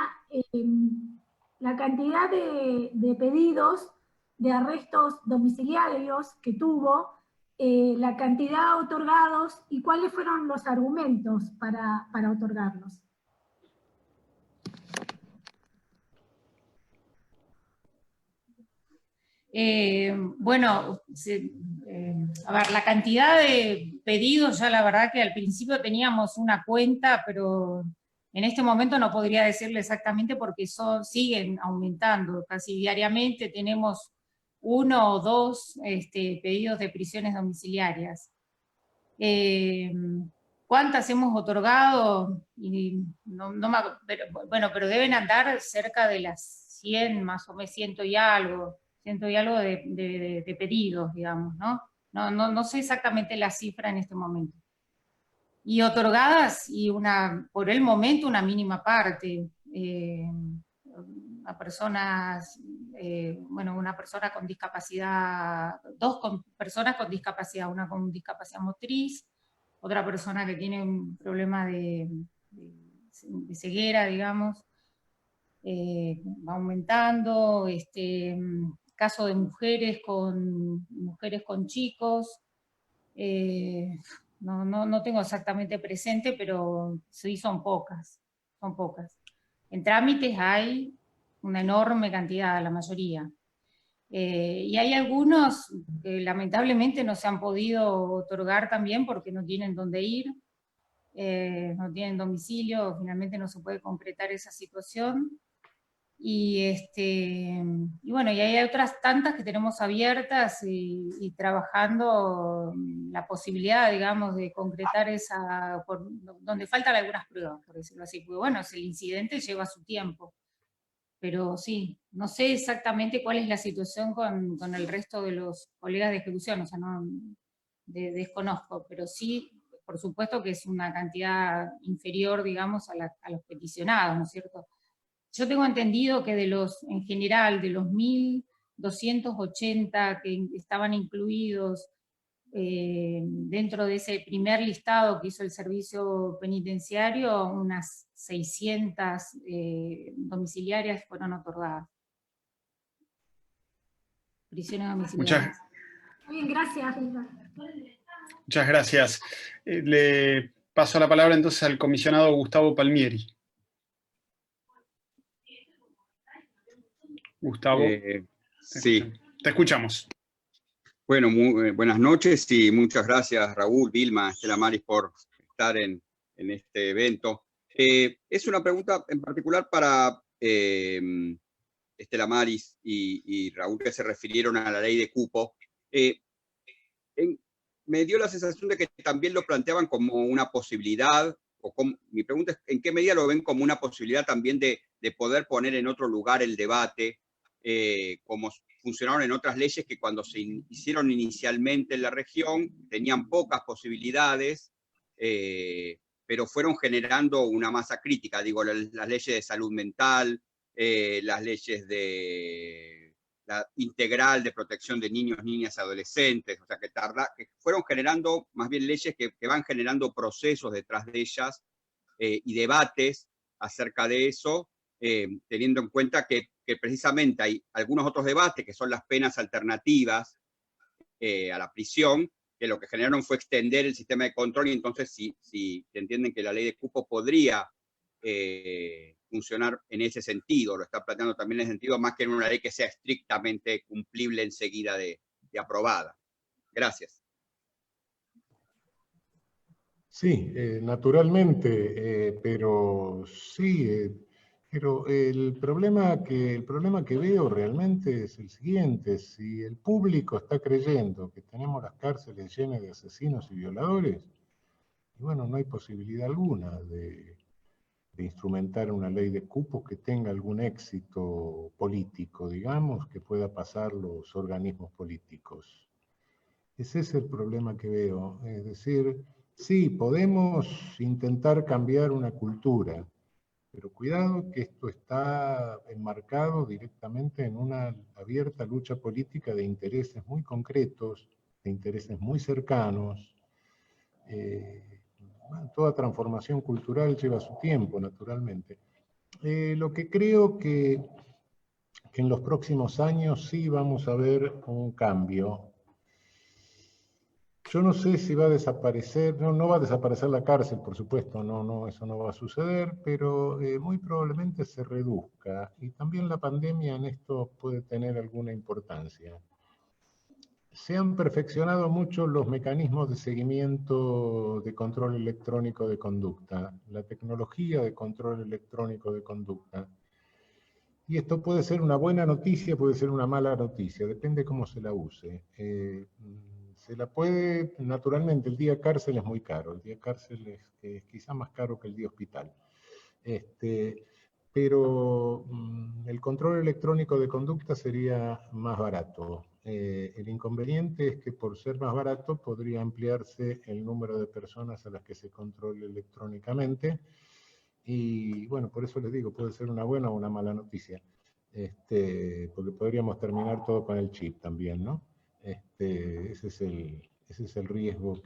la cantidad de pedidos de arrestos domiciliarios que tuvo, la cantidad otorgados y cuáles fueron los argumentos para otorgarlos. Bueno, a ver, la cantidad de pedidos, ya la verdad que al principio teníamos una cuenta, pero en este momento no podría decirle exactamente porque siguen aumentando. Casi diariamente tenemos 1 o 2 pedidos de prisiones domiciliarias. ¿Cuántas hemos otorgado? Pero deben andar cerca de las 100, más o menos 100 y algo de pedidos, digamos, ¿no? No sé exactamente la cifra en este momento. Y otorgadas, por el momento, una mínima parte. A personas, una persona con discapacidad, 2 personas con discapacidad, una con discapacidad motriz, otra persona que tiene un problema de ceguera, digamos, va aumentando, caso de mujeres con chicos, no tengo exactamente presente, pero sí son pocas. En trámites hay una enorme cantidad, la mayoría. Y hay algunos que lamentablemente no se han podido otorgar también porque no tienen dónde ir, no tienen domicilio, finalmente no se puede concretar esa situación. Y bueno, y hay otras tantas que tenemos abiertas y trabajando la posibilidad, digamos, de concretar donde faltan algunas pruebas, por decirlo así, porque bueno, el incidente lleva su tiempo. Pero sí, no sé exactamente cuál es la situación con el resto de los colegas de ejecución, o sea, desconozco, pero sí, por supuesto que es una cantidad inferior, digamos, a los peticionados, ¿no es cierto? yo tengo entendido que en general, de los 1.280 que estaban incluidos dentro de ese primer listado que hizo el servicio penitenciario, unas 600 domiciliarias fueron otorgadas. Prisiones domiciliarias. Muy bien, gracias. Muchas gracias. Le paso la palabra entonces al comisionado Gustavo Palmieri. Gustavo. Sí. Te escuchamos. Bueno, muy buenas noches y muchas gracias Raúl, Vilma, Estela Maris por estar en este evento. Es una pregunta en particular para Estela Maris y Raúl, que se refirieron a la ley de cupo. Me dio la sensación de que también lo planteaban como una posibilidad, mi pregunta es, ¿en qué medida lo ven como una posibilidad también de poder poner en otro lugar el debate, como funcionaron en otras leyes que cuando se hicieron inicialmente en la región tenían pocas posibilidades, pero fueron generando una masa crítica, digo, las leyes de salud mental, las leyes de la integral de protección de niños, niñas y adolescentes, o sea, que fueron generando más bien leyes que van generando procesos detrás de ellas y debates acerca de eso, teniendo en cuenta que precisamente hay algunos otros debates que son las penas alternativas a la prisión, que lo que generaron fue extender el sistema de control, y entonces si entienden que la ley de cupo podría funcionar en ese sentido, lo está planteando también en ese sentido, más que en una ley que sea estrictamente cumplible enseguida de aprobada. Gracias. Sí, naturalmente, pero sí, pero el problema que veo realmente es el siguiente: si el público está creyendo que tenemos las cárceles llenas de asesinos y violadores, y bueno, no hay posibilidad alguna de instrumentar una ley de cupos que tenga algún éxito político, digamos, que pueda pasar los organismos políticos. Ese es el problema que veo. Es decir, sí, podemos intentar cambiar una cultura, pero cuidado que esto está enmarcado directamente en una abierta lucha política de intereses muy concretos, de intereses muy cercanos. Toda transformación cultural lleva su tiempo, naturalmente. Lo que creo que en los próximos años sí vamos a ver un cambio. Yo no sé si va a desaparecer, no va a desaparecer la cárcel, por supuesto, eso no va a suceder, pero muy probablemente se reduzca, y también la pandemia en esto puede tener alguna importancia. Se han perfeccionado mucho los mecanismos de seguimiento de control electrónico de conducta, la tecnología de control electrónico de conducta. Y esto puede ser una buena noticia, puede ser una mala noticia, depende cómo se la use. Se la puede, naturalmente, el día cárcel es muy caro, el día cárcel es quizá más caro que el día hospital. Pero el control electrónico de conducta sería más barato. El inconveniente es que por ser más barato podría ampliarse el número de personas a las que se controle electrónicamente, y bueno, por eso les digo, puede ser una buena o una mala noticia, porque podríamos terminar todo con el chip también, ¿no? Ese es el riesgo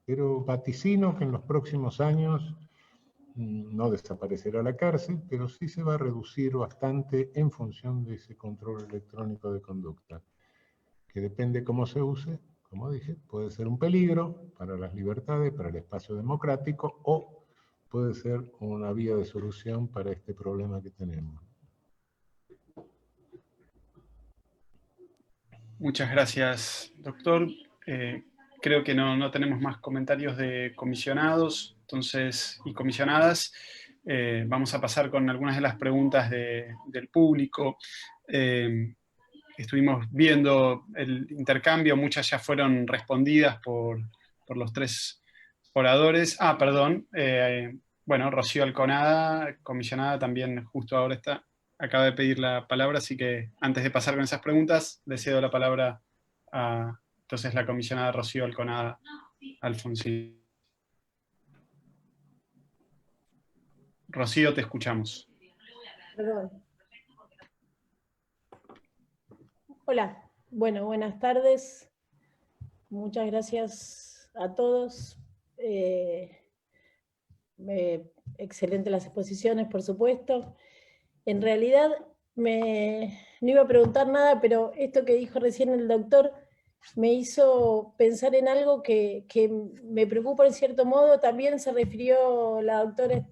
pero vaticino que en los próximos años no desaparecerá la cárcel, pero sí se va a reducir bastante en función de ese control electrónico de conducta, que depende cómo se use, como dije, puede ser un peligro para las libertades, para el espacio democrático, o puede ser una vía de solución para este problema que tenemos. Muchas gracias, doctor. Creo que no tenemos más comentarios de comisionados y comisionadas. Vamos a pasar con algunas de las preguntas del público. Estuvimos viendo el intercambio, muchas ya fueron respondidas por los tres oradores. Perdón. Bueno, Rocío Alconada, comisionada, también justo ahora acaba de pedir la palabra, así que antes de pasar con esas preguntas, le cedo la palabra a entonces la comisionada Rocío Alconada Alfonsín. Rocío, te escuchamos. Perdón. Hola, bueno, buenas tardes. Muchas gracias a todos. Excelentes las exposiciones, por supuesto. En realidad, no iba a preguntar nada, pero esto que dijo recién el doctor me hizo pensar en algo que me preocupa en cierto modo. También se refirió la doctora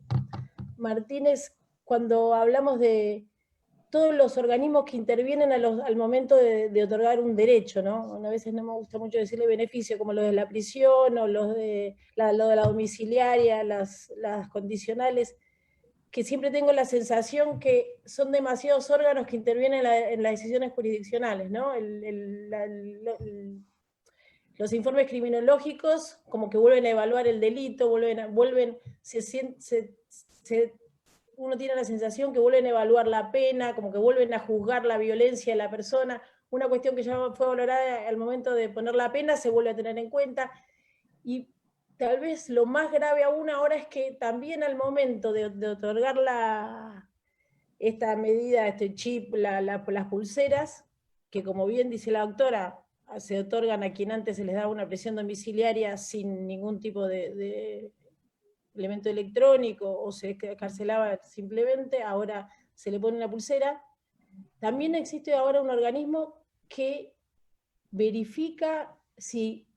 Martínez cuando hablamos de todos los organismos que intervienen al momento de otorgar un derecho, ¿no? A veces no me gusta mucho decirle beneficio, como los de la prisión o lo de la domiciliaria, las condicionales, que siempre tengo la sensación que son demasiados órganos que intervienen en las decisiones jurisdiccionales, ¿no? Los informes criminológicos como que vuelven a evaluar el delito, uno tiene la sensación que vuelven a evaluar la pena, como que vuelven a juzgar la violencia de la persona, una cuestión que ya fue valorada al momento de poner la pena, se vuelve a tener en cuenta, y tal vez lo más grave aún ahora es que también al momento de otorgar esta medida, este chip, las pulseras, que como bien dice la doctora, se otorgan a quien antes se les daba una prisión domiciliaria sin ningún tipo de elemento electrónico o se encarcelaba simplemente, ahora se le pone una pulsera. También existe ahora un organismo que verifica si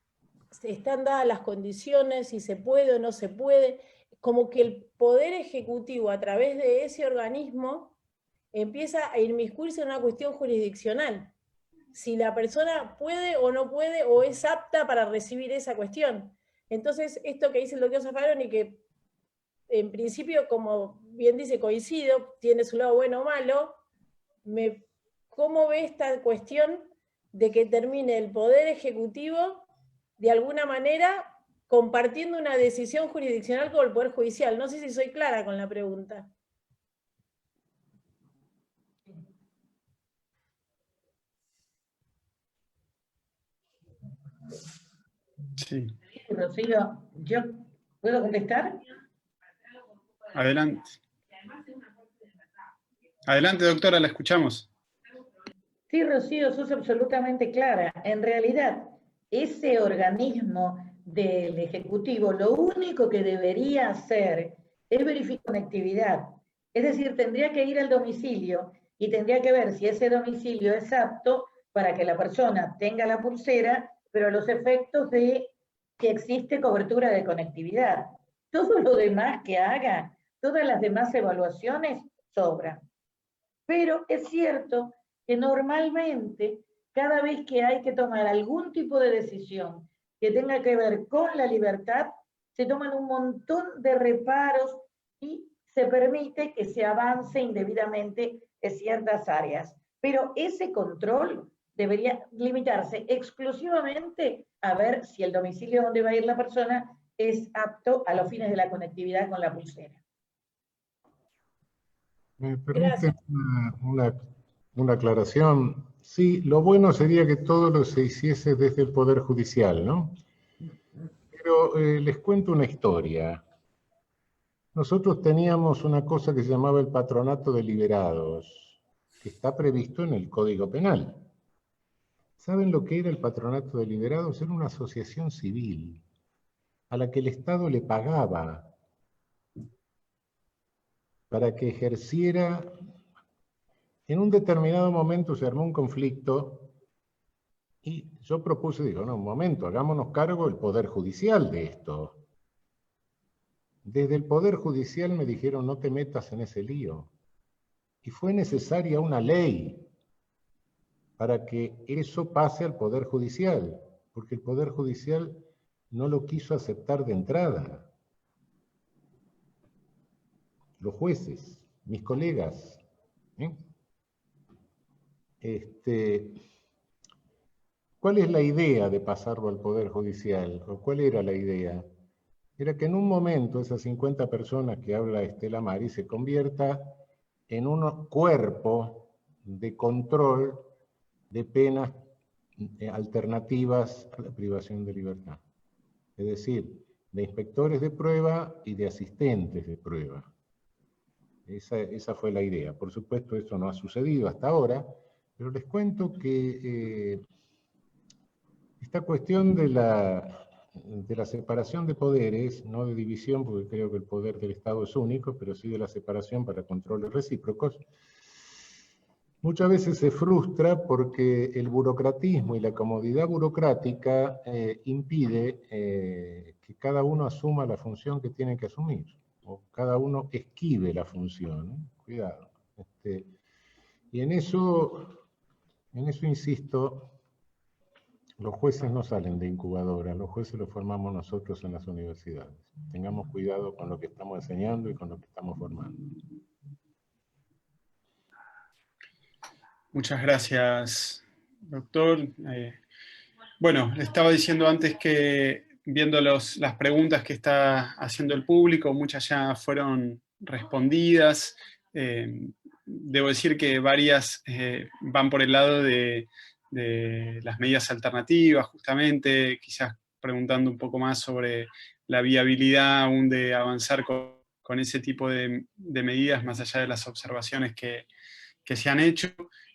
están dadas las condiciones, si se puede o no se puede, como que el Poder Ejecutivo a través de ese organismo empieza a inmiscuirse en una cuestión jurisdiccional. Si la persona puede o no puede o es apta para recibir esa cuestión. Entonces, esto que dice el doctor Zaffaroni, que en principio, como bien dice, coincido, tiene su lado bueno o malo, ¿cómo ve esta cuestión de que termine el Poder Ejecutivo de alguna manera compartiendo una decisión jurisdiccional con el Poder Judicial? No sé si soy clara con la pregunta. Sí. Rocío, ¿yo puedo contestar? Adelante. Adelante, doctora, la escuchamos. Sí, Rocío, sos absolutamente clara. En realidad, ese organismo del Ejecutivo lo único que debería hacer es verificar conectividad. Es decir, tendría que ir al domicilio y tendría que ver si ese domicilio es apto para que la persona tenga la pulsera, pero a los efectos de que existe cobertura de conectividad. Todo lo demás que haga, todas las demás evaluaciones, sobran. Pero es cierto que normalmente, cada vez que hay que tomar algún tipo de decisión que tenga que ver con la libertad, se toman un montón de reparos y se permite que se avance indebidamente en ciertas áreas. Pero ese control debería limitarse exclusivamente a ver si el domicilio donde va a ir la persona es apto a los fines de la conectividad con la pulsera. ¿Me permite una aclaración? Sí, lo bueno sería que todo lo se hiciese desde el Poder Judicial, ¿no? Pero les cuento una historia. Nosotros teníamos una cosa que se llamaba el Patronato de Liberados, que está previsto en el Código Penal. ¿Saben lo que era el Patronato de Liberados? Era una asociación civil a la que el Estado le pagaba para que ejerciera. En un determinado momento se armó un conflicto y yo propuse, digo, no, un momento, hagámonos cargo el Poder Judicial de esto. Desde el Poder Judicial me dijeron, no te metas en ese lío. Y fue necesaria una ley para que eso pase al Poder Judicial, porque el Poder Judicial no lo quiso aceptar de entrada. Los jueces, mis colegas, ¿cuál es la idea de pasarlo al Poder Judicial? ¿O cuál era la idea? Era que en un momento esas 50 personas que habla Estela Maris se convierta en un cuerpo de control de penas alternativas a la privación de libertad. Es decir, de inspectores de prueba y de asistentes de prueba. Esa fue la idea. Por supuesto, eso no ha sucedido hasta ahora, pero les cuento que esta cuestión de la separación de poderes, no de división, porque creo que el poder del Estado es único, pero sí de la separación para controles recíprocos, muchas veces se frustra porque el burocratismo y la comodidad burocrática impide que cada uno asuma la función que tiene que asumir, o cada uno esquive la función, ¿eh? Cuidado. Y en eso insisto, los jueces no salen de incubadora, los jueces los formamos nosotros en las universidades. Tengamos cuidado con lo que estamos enseñando y con lo que estamos formando. Muchas gracias, doctor. Bueno, le estaba diciendo antes que viendo las preguntas que está haciendo el público, muchas ya fueron respondidas. Debo decir que varias van por el lado de las medidas alternativas, justamente, quizás preguntando un poco más sobre la viabilidad aún de avanzar con ese tipo de medidas, más allá de las observaciones que se han hecho.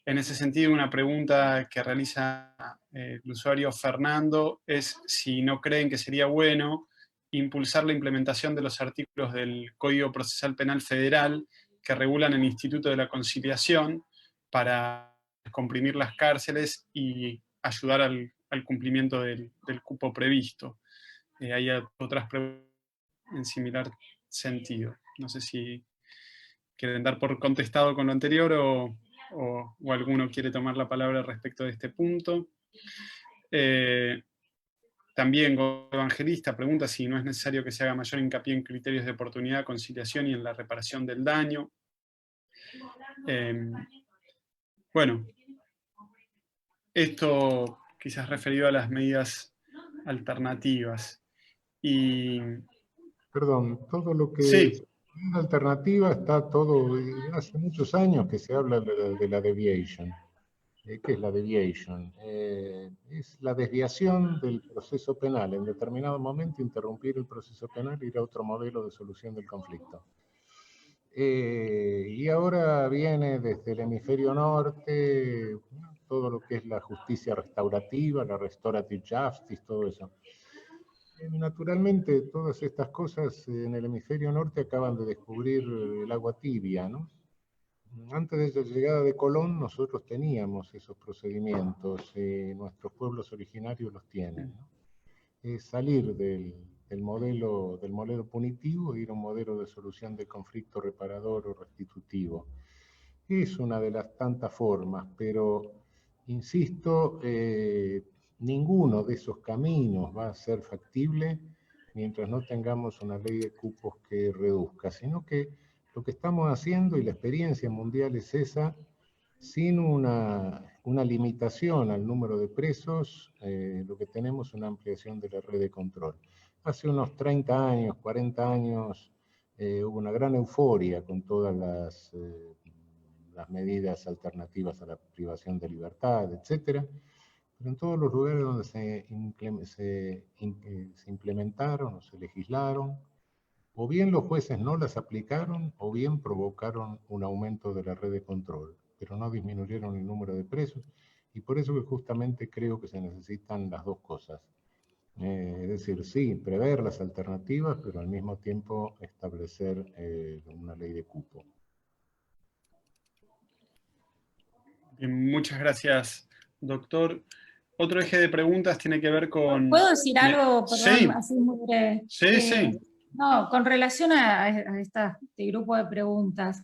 En ese sentido, una pregunta que realiza el usuario Fernando es si no creen que sería bueno impulsar la implementación de los artículos del Código Procesal Penal Federal que regulan el Instituto de la Conciliación para comprimir las cárceles y ayudar al cumplimiento del cupo previsto. Hay otras preguntas en similar sentido. No sé si quieren dar por contestado con lo anterior o alguno quiere tomar la palabra respecto de este punto. También Evangelista pregunta si no es necesario que se haga mayor hincapié en criterios de oportunidad, conciliación y en la reparación del daño. Bueno, esto quizás referido a las medidas alternativas. Perdón, todo lo que sí. es alternativa está todo, hace muchos años que se habla de la deviation. ¿Qué es la deviation? Es la desviación del proceso penal. En determinado momento interrumpir el proceso penal y ir a otro modelo de solución del conflicto. Y ahora viene desde el hemisferio norte todo lo que es la justicia restaurativa, la restorative justice, todo eso. Naturalmente, todas estas cosas en el hemisferio norte acaban de descubrir el agua tibia, ¿no? Antes de la llegada de Colón, nosotros teníamos esos procedimientos, nuestros pueblos originarios los tienen, ¿no? Salir del modelo punitivo e ir a un modelo de solución de conflicto reparador o restitutivo. Es una de las tantas formas, pero, insisto, ninguno de esos caminos va a ser factible mientras no tengamos una ley de cupos que reduzca, sino que lo que estamos haciendo, y la experiencia mundial es esa, sin una limitación al número de presos, lo que tenemos es una ampliación de la red de control. Hace unos 30 años, 40 años, hubo una gran euforia con todas las medidas alternativas a la privación de libertad, etc. Pero en todos los lugares donde se implementaron o se legislaron, o bien los jueces no las aplicaron, o bien provocaron un aumento de la red de control, pero no disminuyeron el número de presos, y por eso que justamente creo que se necesitan las dos cosas. Es decir, sí, prever las alternativas, pero al mismo tiempo establecer una ley de cupo. Bien, muchas gracias, doctor. Otro eje de preguntas tiene que ver con... ¿Puedo decir algo? Perdón, sí. así muy breve. Sí. No, con relación a este grupo de preguntas.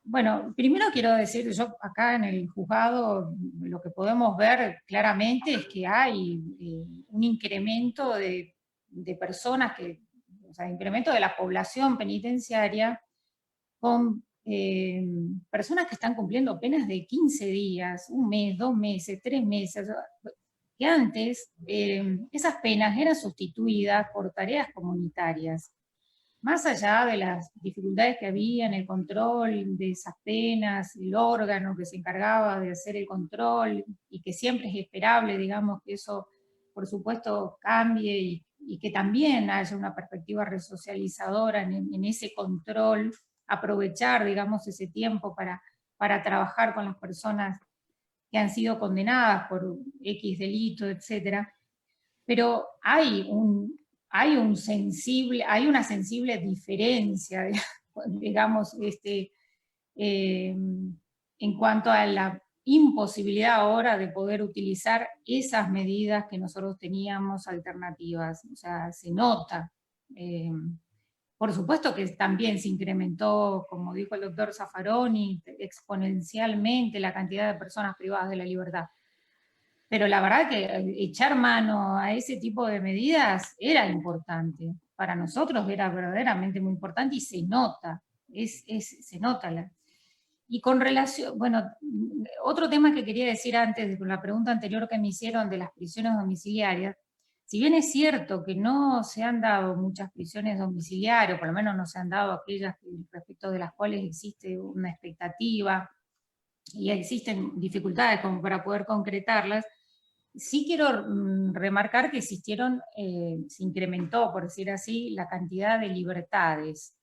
Bueno, primero quiero decir, yo acá en el juzgado lo que podemos ver claramente es que hay un incremento de personas o sea, incremento de la población penitenciaria con personas que están cumpliendo penas de 15 días, un mes, 2 meses, 3 meses, que antes esas penas eran sustituidas por tareas comunitarias. Más allá de las dificultades que había en el control de esas penas, el órgano que se encargaba de hacer el control, y que siempre es esperable, digamos, que eso, por supuesto, cambie y que también haya una perspectiva resocializadora en ese control aprovechar, digamos, ese tiempo para trabajar con las personas que han sido condenadas por X delito, etc. Pero hay una sensible diferencia, digamos, en cuanto a la imposibilidad ahora de poder utilizar esas medidas que nosotros teníamos alternativas. O sea, se nota. Por supuesto que también se incrementó, como dijo el doctor Zaffaroni, exponencialmente la cantidad de personas privadas de la libertad. Pero la verdad que echar mano a ese tipo de medidas era importante. Para nosotros era verdaderamente muy importante y se nota. Se nota. Y con relación, bueno, otro tema que quería decir antes, de la pregunta anterior que me hicieron de las prisiones domiciliarias, si bien es cierto que no se han dado muchas prisiones domiciliarias, por lo menos no se han dado aquellas respecto de las cuales existe una expectativa y existen dificultades como para poder concretarlas, sí quiero remarcar que se incrementó, por decir así, la cantidad de libertades.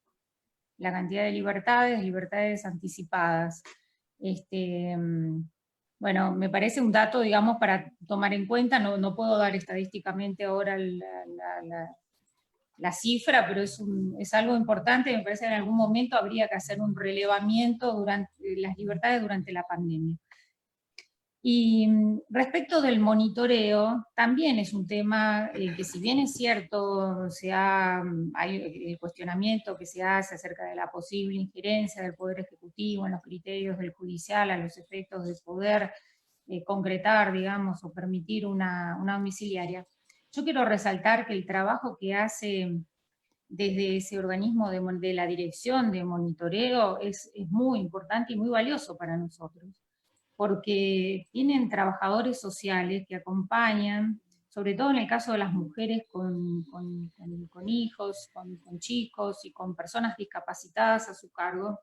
La cantidad de libertades anticipadas. Bueno, me parece un dato, digamos, para tomar en cuenta, no puedo dar estadísticamente ahora la cifra, pero es algo importante, me parece que en algún momento habría que hacer un relevamiento durante las libertades durante la pandemia. Y respecto del monitoreo, también es un tema que si bien es cierto, hay el cuestionamiento que se hace acerca de la posible injerencia del Poder Ejecutivo en los criterios del judicial a los efectos de poder concretar, digamos, o permitir una domiciliaria. Yo quiero resaltar que el trabajo que hace desde ese organismo de la dirección de monitoreo es muy importante y muy valioso para nosotros, porque tienen trabajadores sociales que acompañan, sobre todo en el caso de las mujeres con hijos, con chicos y con personas discapacitadas a su cargo.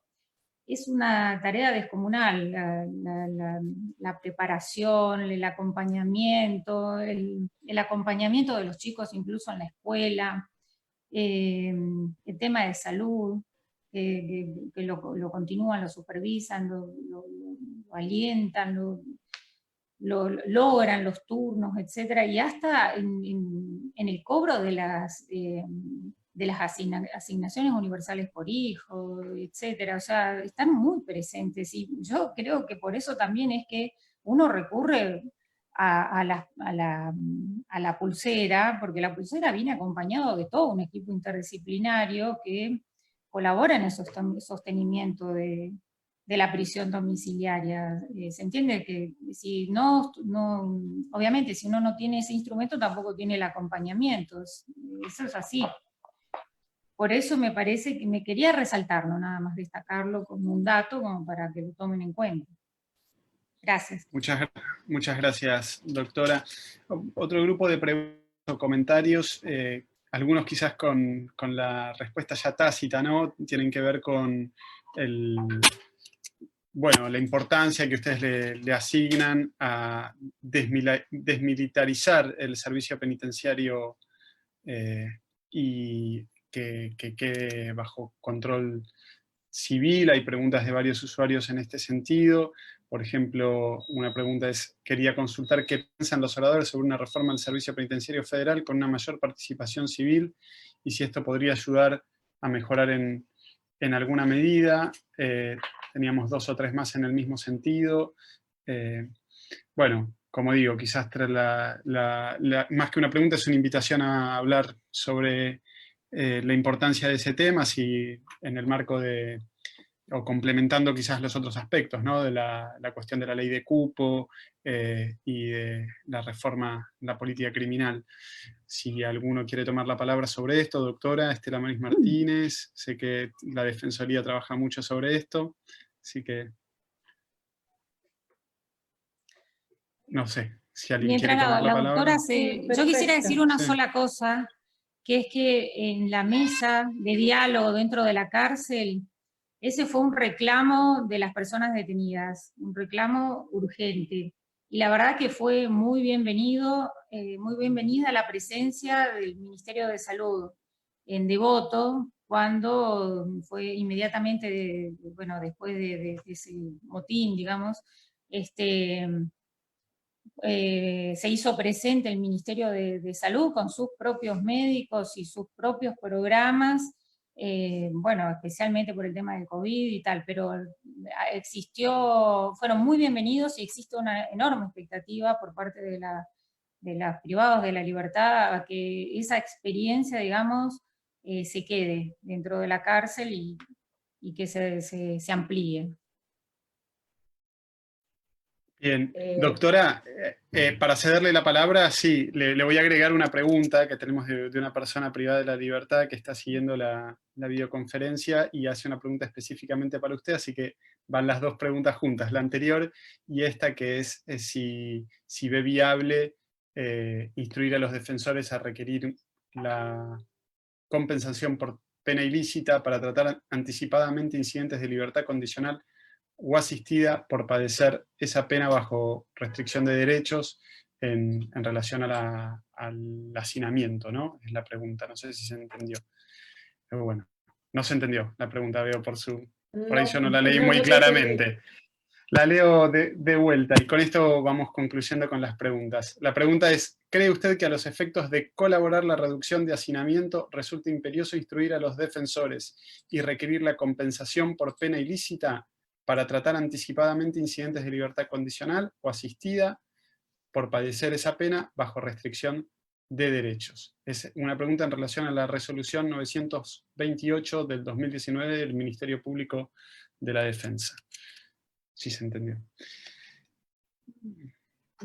Es una tarea descomunal, la preparación, el acompañamiento, el acompañamiento de los chicos incluso en la escuela, el tema de salud, que lo continúan, lo supervisan, lo alientan, lo logran los turnos, etc. Y hasta en el cobro de las asignaciones universales por hijo, etc. O sea, están muy presentes. Y yo creo que por eso también es que uno recurre a la pulsera, porque la pulsera viene acompañado de todo un equipo interdisciplinario que colabora en el sostenimiento de la prisión domiciliaria. Se entiende que si obviamente si uno no tiene ese instrumento tampoco tiene el acompañamiento, eso es así. Por eso me parece que me quería resaltarlo, nada más destacarlo como un dato, como para que lo tomen en cuenta. Gracias. Muchas gracias, doctora. Otro grupo de preguntas o comentarios, algunos quizás con la respuesta ya tácita, ¿no? Tienen que ver con la importancia que ustedes le asignan a desmilitarizar el servicio penitenciario y que quede bajo control civil. Hay preguntas de varios usuarios en este sentido. Por ejemplo, una pregunta quería consultar qué piensan los oradores sobre una reforma del Servicio Penitenciario Federal con una mayor participación civil y si esto podría ayudar a mejorar en alguna medida. Teníamos 2 o 3 más en el mismo sentido. Bueno, como digo, quizás más que una pregunta es una invitación a hablar sobre la importancia de ese tema, si en el marco o complementando quizás los otros aspectos, ¿no? De la cuestión de la ley de cupo y de la reforma de la política criminal. Si alguno quiere tomar la palabra sobre esto, doctora Estela Maris Martínez, sé que la Defensoría trabaja mucho sobre esto, así que no sé si alguien quiere tomar la palabra. Doctora yo quisiera decir una Sí. sola cosa, que es que en la mesa de diálogo dentro de la cárcel, ese fue un reclamo de las personas detenidas, un reclamo urgente. Y la verdad que fue muy bienvenida la presencia del Ministerio de Salud en Devoto, cuando fue inmediatamente, bueno, después de ese motín, digamos, se hizo presente el Ministerio de Salud con sus propios médicos y sus propios programas, bueno, especialmente por el tema del COVID y tal, pero fueron muy bienvenidos y existe una enorme expectativa por parte de los privados de la libertad a que esa experiencia, digamos, se quede dentro de la cárcel y que se amplíe. Bien, doctora, para cederle la palabra, sí, le voy a agregar una pregunta que tenemos de una persona privada de la libertad que está siguiendo la videoconferencia y hace una pregunta específicamente para usted, así que van las dos preguntas juntas, la anterior y esta, que es si ve viable instruir a los defensores a requerir la compensación por pena ilícita para tratar anticipadamente incidentes de libertad condicional o asistida por padecer esa pena bajo restricción de derechos en relación al hacinamiento, ¿no? Es la pregunta, no sé si se entendió. Pero bueno, no se entendió la pregunta, veo por ahí yo no la leí muy claramente. La leo de vuelta y con esto vamos concluyendo con las preguntas. La pregunta es, ¿cree usted que a los efectos de colaborar la reducción de hacinamiento resulta imperioso instruir a los defensores y requerir la compensación por pena ilícita para tratar anticipadamente incidentes de libertad condicional o asistida por padecer esa pena bajo restricción de derechos? Es una pregunta en relación a la resolución 928 del 2019 del Ministerio Público de la Defensa. Sí se entendió.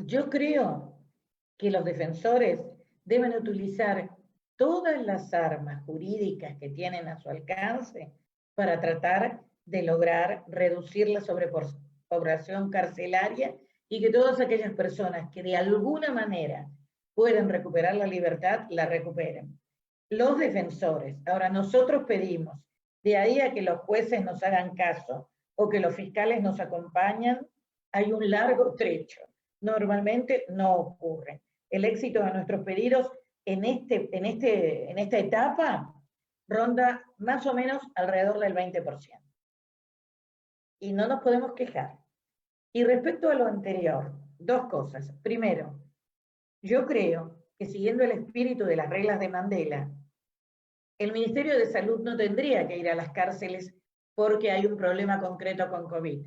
Yo creo que los defensores deben utilizar todas las armas jurídicas que tienen a su alcance para tratar de lograr reducir la sobrepoblación carcelaria y que todas aquellas personas que de alguna manera pueden recuperar la libertad, la recuperen. Los defensores, ahora nosotros pedimos, de ahí a que los jueces nos hagan caso o que los fiscales nos acompañan, hay un largo trecho. Normalmente no ocurre. El éxito de nuestros pedidos en esta etapa ronda más o menos alrededor del 20%. Y no nos podemos quejar. Y respecto a lo anterior, dos cosas. Primero, yo creo que siguiendo el espíritu de las reglas de Mandela, el Ministerio de Salud no tendría que ir a las cárceles porque hay un problema concreto con COVID.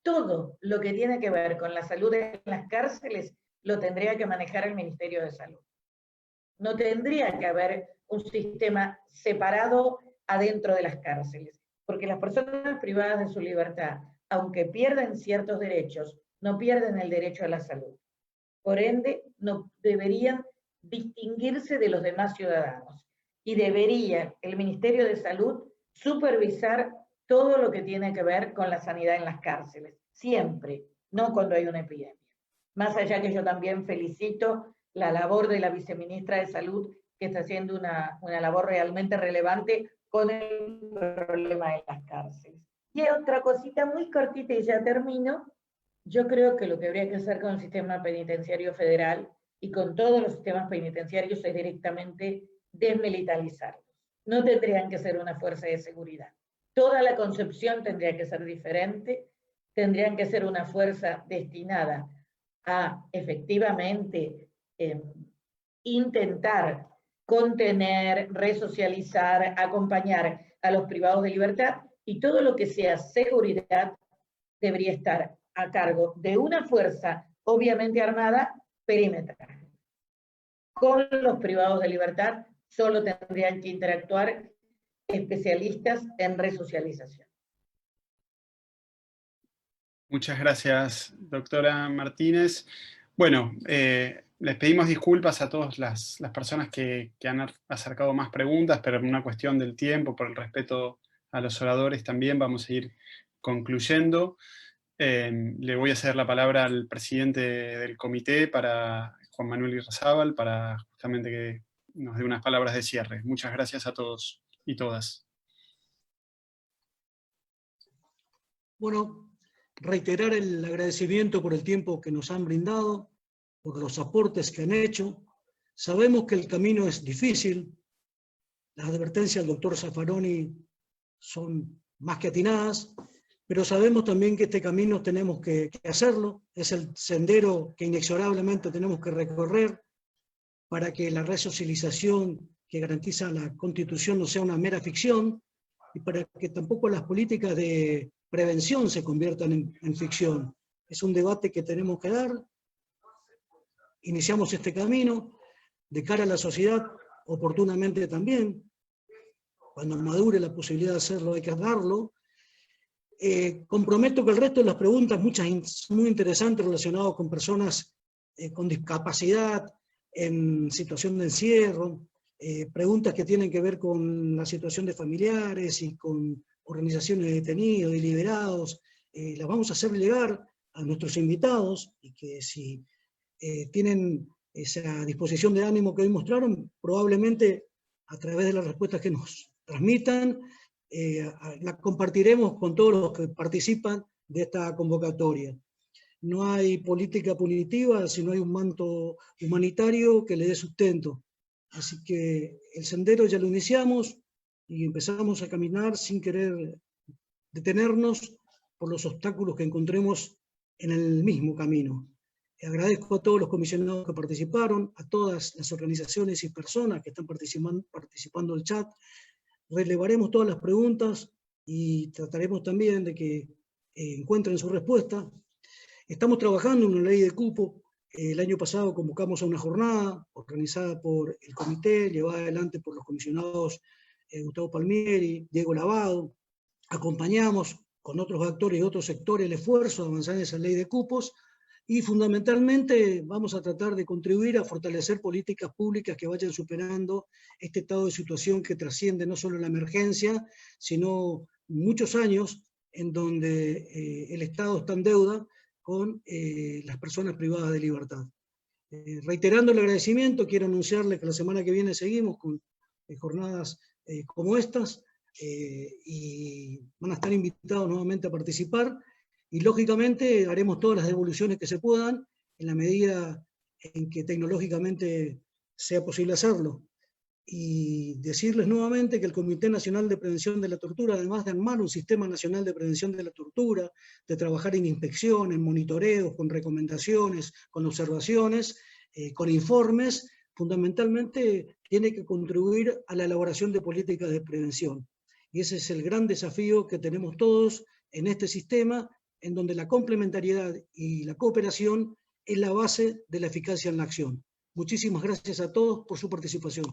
Todo lo que tiene que ver con la salud en las cárceles lo tendría que manejar el Ministerio de Salud. No tendría que haber un sistema separado adentro de las cárceles, porque las personas privadas de su libertad, aunque pierden ciertos derechos, no pierden el derecho a la salud. Por ende, no deberían distinguirse de los demás ciudadanos y debería el Ministerio de Salud supervisar todo lo que tiene que ver con la sanidad en las cárceles, siempre, no cuando hay una epidemia. Más allá que yo también felicito la labor de la viceministra de Salud, que está haciendo una labor realmente relevante con el problema de las cárceles. Y otra cosita muy cortita y ya termino. Yo creo que lo que habría que hacer con el sistema penitenciario federal y con todos los sistemas penitenciarios es directamente desmilitarizarlos. No tendrían que ser una fuerza de seguridad. Toda la concepción tendría que ser diferente, tendrían que ser una fuerza destinada a efectivamente intentar contener, resocializar, acompañar a los privados de libertad, y todo lo que sea seguridad debería estar a cargo de una fuerza obviamente armada perimetral. Con los privados de libertad solo tendrían que interactuar especialistas en resocialización. Muchas gracias, doctora Martínez. Bueno, les pedimos disculpas a todas las personas que han acercado más preguntas, pero por una cuestión del tiempo, por el respeto a los oradores también, vamos a ir concluyendo. Le voy a ceder la palabra al presidente del comité, Juan Manuel Irrazábal, para justamente que nos dé unas palabras de cierre. Muchas gracias a todos y todas. Bueno, reiterar el agradecimiento por el tiempo que nos han brindado, por los aportes que han hecho. Sabemos que el camino es difícil, Las advertencias del doctor Zaffaroni son más que atinadas, pero sabemos también que este camino tenemos que hacerlo, es el sendero que inexorablemente tenemos que recorrer para que la resocialización que garantiza la Constitución no sea una mera ficción, y para que tampoco las políticas de prevención se conviertan en ficción. Es un debate que tenemos que dar. Iniciamos este camino de cara a la sociedad, oportunamente también. Cuando madure la posibilidad de hacerlo, hay que darlo. Comprometo que el resto de las preguntas, muchas muy interesantes relacionadas con personas con discapacidad, en situación de encierro, preguntas que tienen que ver con la situación de familiares y con organizaciones de detenidos y liberados, las vamos a hacer llegar a nuestros invitados, y que si tienen esa disposición de ánimo que hoy mostraron, probablemente a través de las respuestas que nos transmitan, la compartiremos con todos los que participan de esta convocatoria. No hay política punitiva, sino hay un manto humanitario que le dé sustento. Así que el sendero ya lo iniciamos y empezamos a caminar sin querer detenernos por los obstáculos que encontremos en el mismo camino. Agradezco a todos los comisionados que participaron, a todas las organizaciones y personas que están participando en el chat. Relevaremos todas las preguntas y trataremos también de que encuentren su respuesta. Estamos trabajando en una ley de cupo. El año pasado convocamos a una jornada organizada por el comité, llevada adelante por los comisionados Gustavo Palmieri, Diego Lavado. Acompañamos con otros actores y otros sectores el esfuerzo de avanzar en esa ley de cupos, y fundamentalmente vamos a tratar de contribuir a fortalecer políticas públicas que vayan superando este estado de situación que trasciende no solo la emergencia, sino muchos años en donde el Estado está en deuda con las personas privadas de libertad. Reiterando el agradecimiento, quiero anunciarles que la semana que viene seguimos con jornadas como estas, y van a estar invitados nuevamente a participar, y lógicamente haremos todas las devoluciones que se puedan en la medida en que tecnológicamente sea posible hacerlo. Y decirles nuevamente que el Comité Nacional de Prevención de la Tortura, además de armar un Sistema Nacional de Prevención de la Tortura, de trabajar en inspección, en monitoreos, con recomendaciones, con observaciones, con informes, fundamentalmente tiene que contribuir a la elaboración de políticas de prevención. Y ese es el gran desafío que tenemos todos en este sistema, en donde la complementariedad y la cooperación es la base de la eficacia en la acción. Muchísimas gracias a todos por su participación.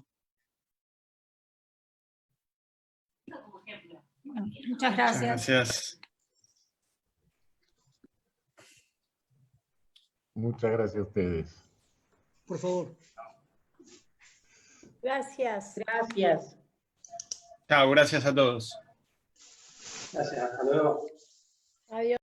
Bueno, muchas gracias. Gracias. Muchas gracias a ustedes. Por favor. Gracias. Gracias. Chao, gracias a todos. Gracias, hasta luego. Adiós.